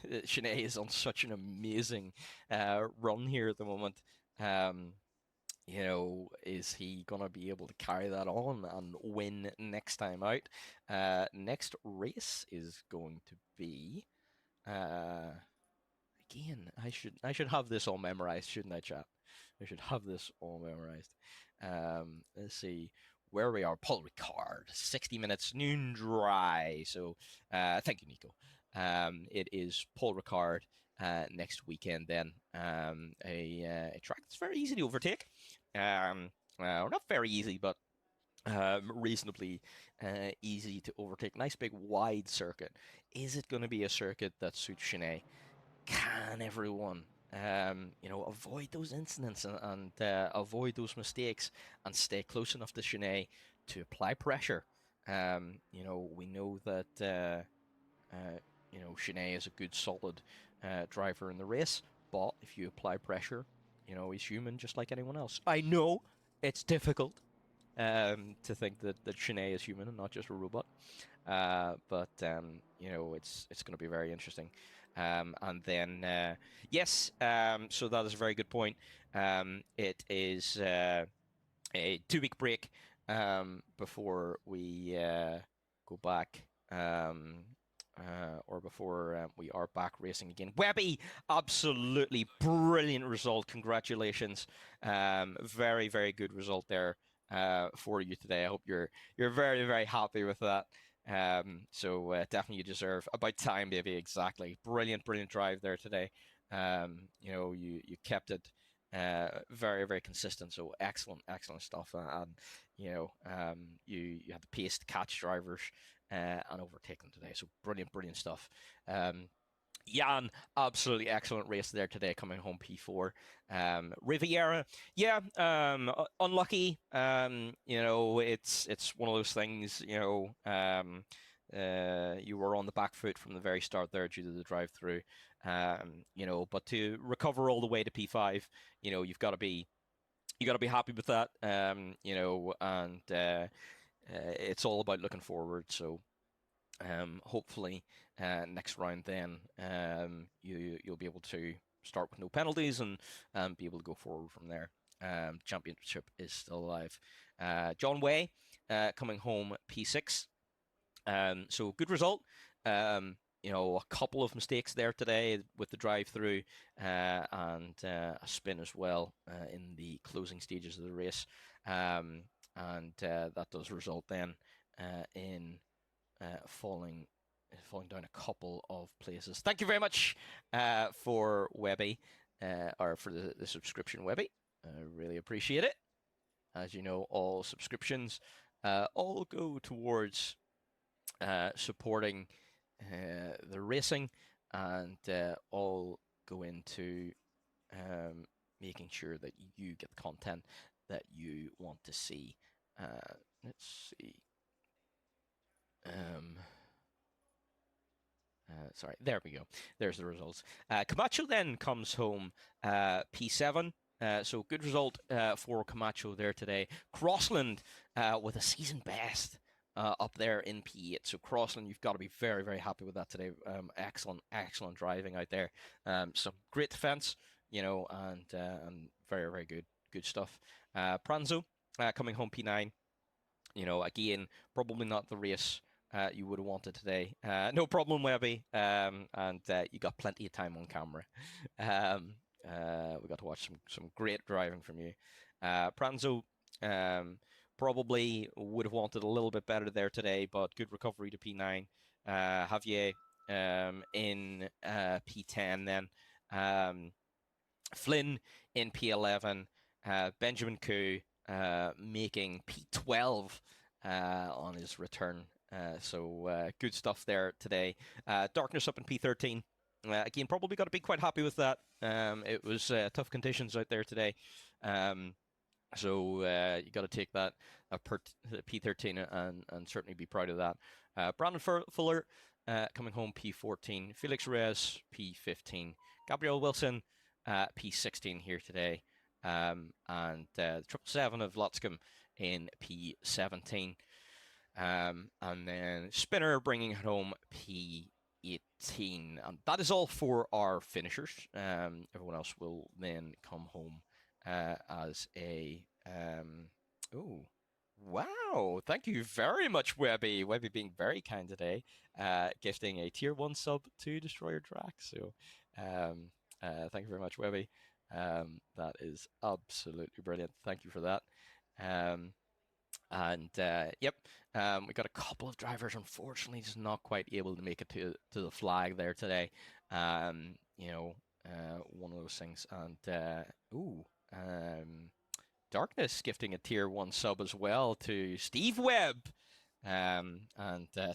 Sinead is on such an amazing run here at the moment. Um, is he gonna be able to carry that on and win next time out? Next race is going to be uh, again. I should have this all memorized, shouldn't I, chat? I should have this all memorized. Let's see where we are. Paul Ricard, 60 minutes, noon dry. So, thank you, Nico. It is Paul Ricard next weekend. Then a track that's very easy to overtake. Well, not very easy, but reasonably easy to overtake. Nice big wide circuit. Is it going to be a circuit that suits Sinead? Can everyone, avoid those incidents and avoid those mistakes and stay close enough to Sinead to apply pressure? We know that Sinead is a good, solid driver in the race, but if you apply pressure, he's human just like anyone else. I know it's difficult to think that Sinead is human and not just a robot. But it's going to be very interesting. And then yes, so that is a very good point. It is a 2-week break before we go back. Or before we are back racing again. Webby, absolutely brilliant result. Congratulations. Very, very good result there for you today. I hope you're very, very happy with that. So definitely you deserve about time, baby. Exactly. Brilliant, brilliant drive there today. You kept it very, very consistent. So excellent, excellent stuff. And you had the pace to catch drivers and overtake them today. So brilliant, brilliant stuff. Jan, absolutely excellent race there today, coming home P4. Riviera, yeah, unlucky. It's one of those things. You were on the back foot from the very start there due to the drive-through. But to recover all the way to P5, you've got to be happy with that. It's all about looking forward. So. Hopefully, next round then you'll be able to start with no penalties and be able to go forward from there. Championship is still alive. John Way coming home P6. So good result. A couple of mistakes there today with the drive-through and a spin as well in the closing stages of the race. That does result then in falling down a couple of places. Thank you very much for Webby, or for the subscription, Webby. I really appreciate it. As you know, all subscriptions all go towards supporting the racing, and all go into making sure that you get the content that you want to see. Let's see. Sorry, there we go. There's the results. Camacho then comes home P7. So good result for Camacho there today. Crossland with a season best up there in P8. So Crossland, you've got to be very, very happy with that today. Excellent, excellent driving out there. Some great defense, and very, very good stuff. Pranzo coming home P9. Again, probably not the race you would have wanted today. No problem, Webby. And you got plenty of time on camera. We got to watch some great driving from you. Pranzo probably would have wanted a little bit better there today, but good recovery to P9. Javier in P10 then. Flynn in P11. Benjamin Koo making P12 on his return. So good stuff there today. Darkness up in P13. Again, probably got to be quite happy with that. It was tough conditions out there today. So you got to take that P13 and certainly be proud of that. Brandon Fuller coming home P14. Felix Reyes P15. Gabriel Wilson P16 here today. And the 777 of Lotscombe in P17. And then Spinner bringing it home P18. And that is all for our finishers. Everyone else will then come home as a oh wow, thank you very much, Webby being very kind today, gifting a tier 1 sub to Destroyer Drac. So thank you very much, Webby. That is absolutely brilliant. Thank you for that. And yep, we got a couple of drivers, unfortunately, just not quite able to make it to the flag there today. You know, one of those things. And Darkness gifting a tier 1 sub as well to Steve Webb. And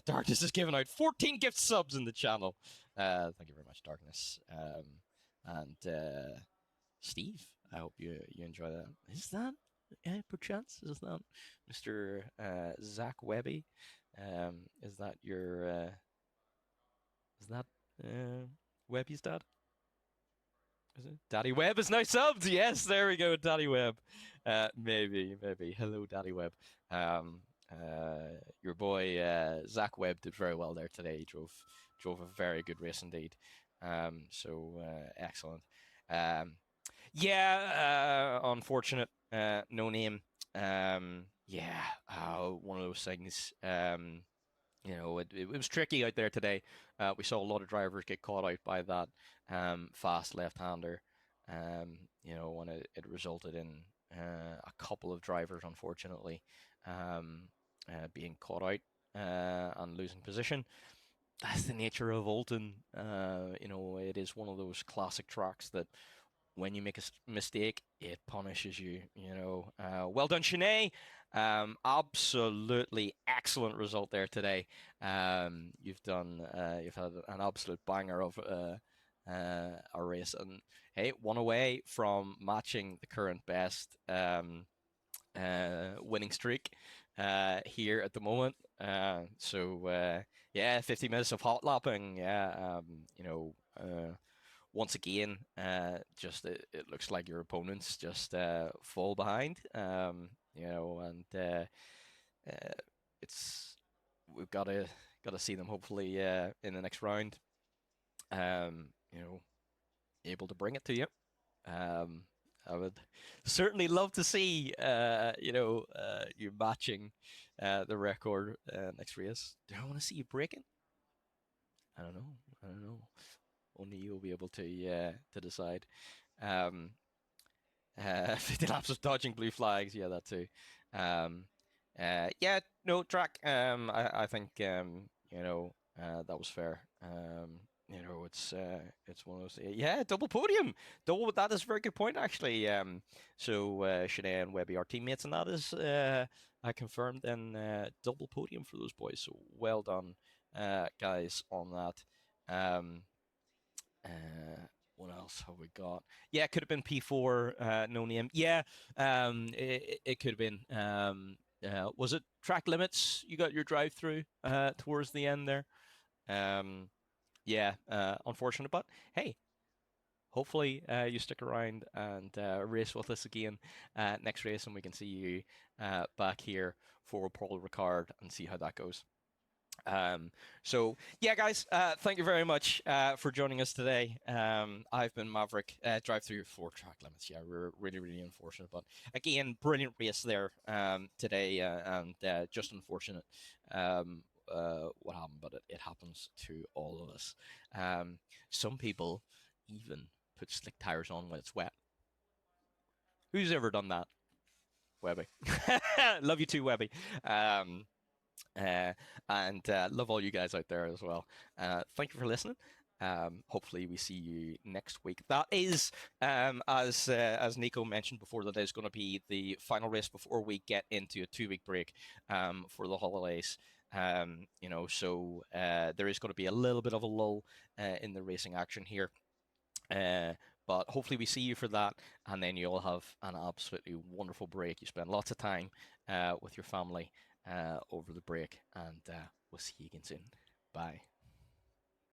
Darkness has given out 14 gift subs in the channel. Thank you very much, Darkness. And Steve, I hope you enjoy that. Is that perchance? Is that Mr. Zach Webby? Is that your Webby's dad? Is it? Daddy Webb is now subbed. Yes, there we go, Daddy Webb. Maybe. Hello, Daddy Webb. Your boy Zach Webb did very well there today. He drove a very good race indeed. So excellent. Yeah, unfortunate. No name. Yeah, one of those things. You know, it was tricky out there today. We saw a lot of drivers get caught out by that fast left-hander. You know, and it resulted in a couple of drivers, unfortunately, being caught out and losing position. That's the nature of Oulton. You know, it is one of those classic tracks that when you make a mistake, it punishes you. You know, well done, Shanae. Absolutely excellent result there today. You've had an absolute banger of a race, and hey, one away from matching the current best winning streak here at the moment. So yeah, 50 minutes of hot lapping. Yeah, you know. Once again, just it looks like your opponents just fall behind, you know, and it's we've got to see them hopefully in the next round, you know, able to bring it to you. I would certainly love to see, you know, you matching the record next race. Do I want to see you breaking? I don't know. Only you'll be able to decide. 50 laps of dodging blue flags, yeah, that too. Yeah, no, track. I think you know that was fair. You know, it's one of those. Yeah, double podium. That is a very good point actually. So Shanae and Webby are teammates, and that is I confirmed then double podium for those boys. So well done, guys, on that. What else have we got? Yeah, it could have been P4, no name. Yeah, it could have been. Was it track limits? You got your drive through towards the end there. Yeah, unfortunate, but hey, hopefully you stick around and race with us again next race, and we can see you back here for Paul Ricard and see how that goes. So yeah, guys, thank you very much for joining us today. I've been Maverick. Drive through 4 track limits. Yeah, we're really unfortunate, but again, brilliant race there today, and just unfortunate what happened, but it happens to all of us. Some people even put slick tires on when it's wet. Who's ever done that? Webby. Love you too, Webby. And love all you guys out there as well. Thank you for listening. Hopefully we see you next week. That is, as Nico mentioned before, that is going to be the final race before we get into a 2-week break for the holidays. You know, so there is going to be a little bit of a lull in the racing action here. But hopefully we see you for that, and then you'll have an absolutely wonderful break. You spend lots of time with your family over the break, and we'll see you again soon. Bye.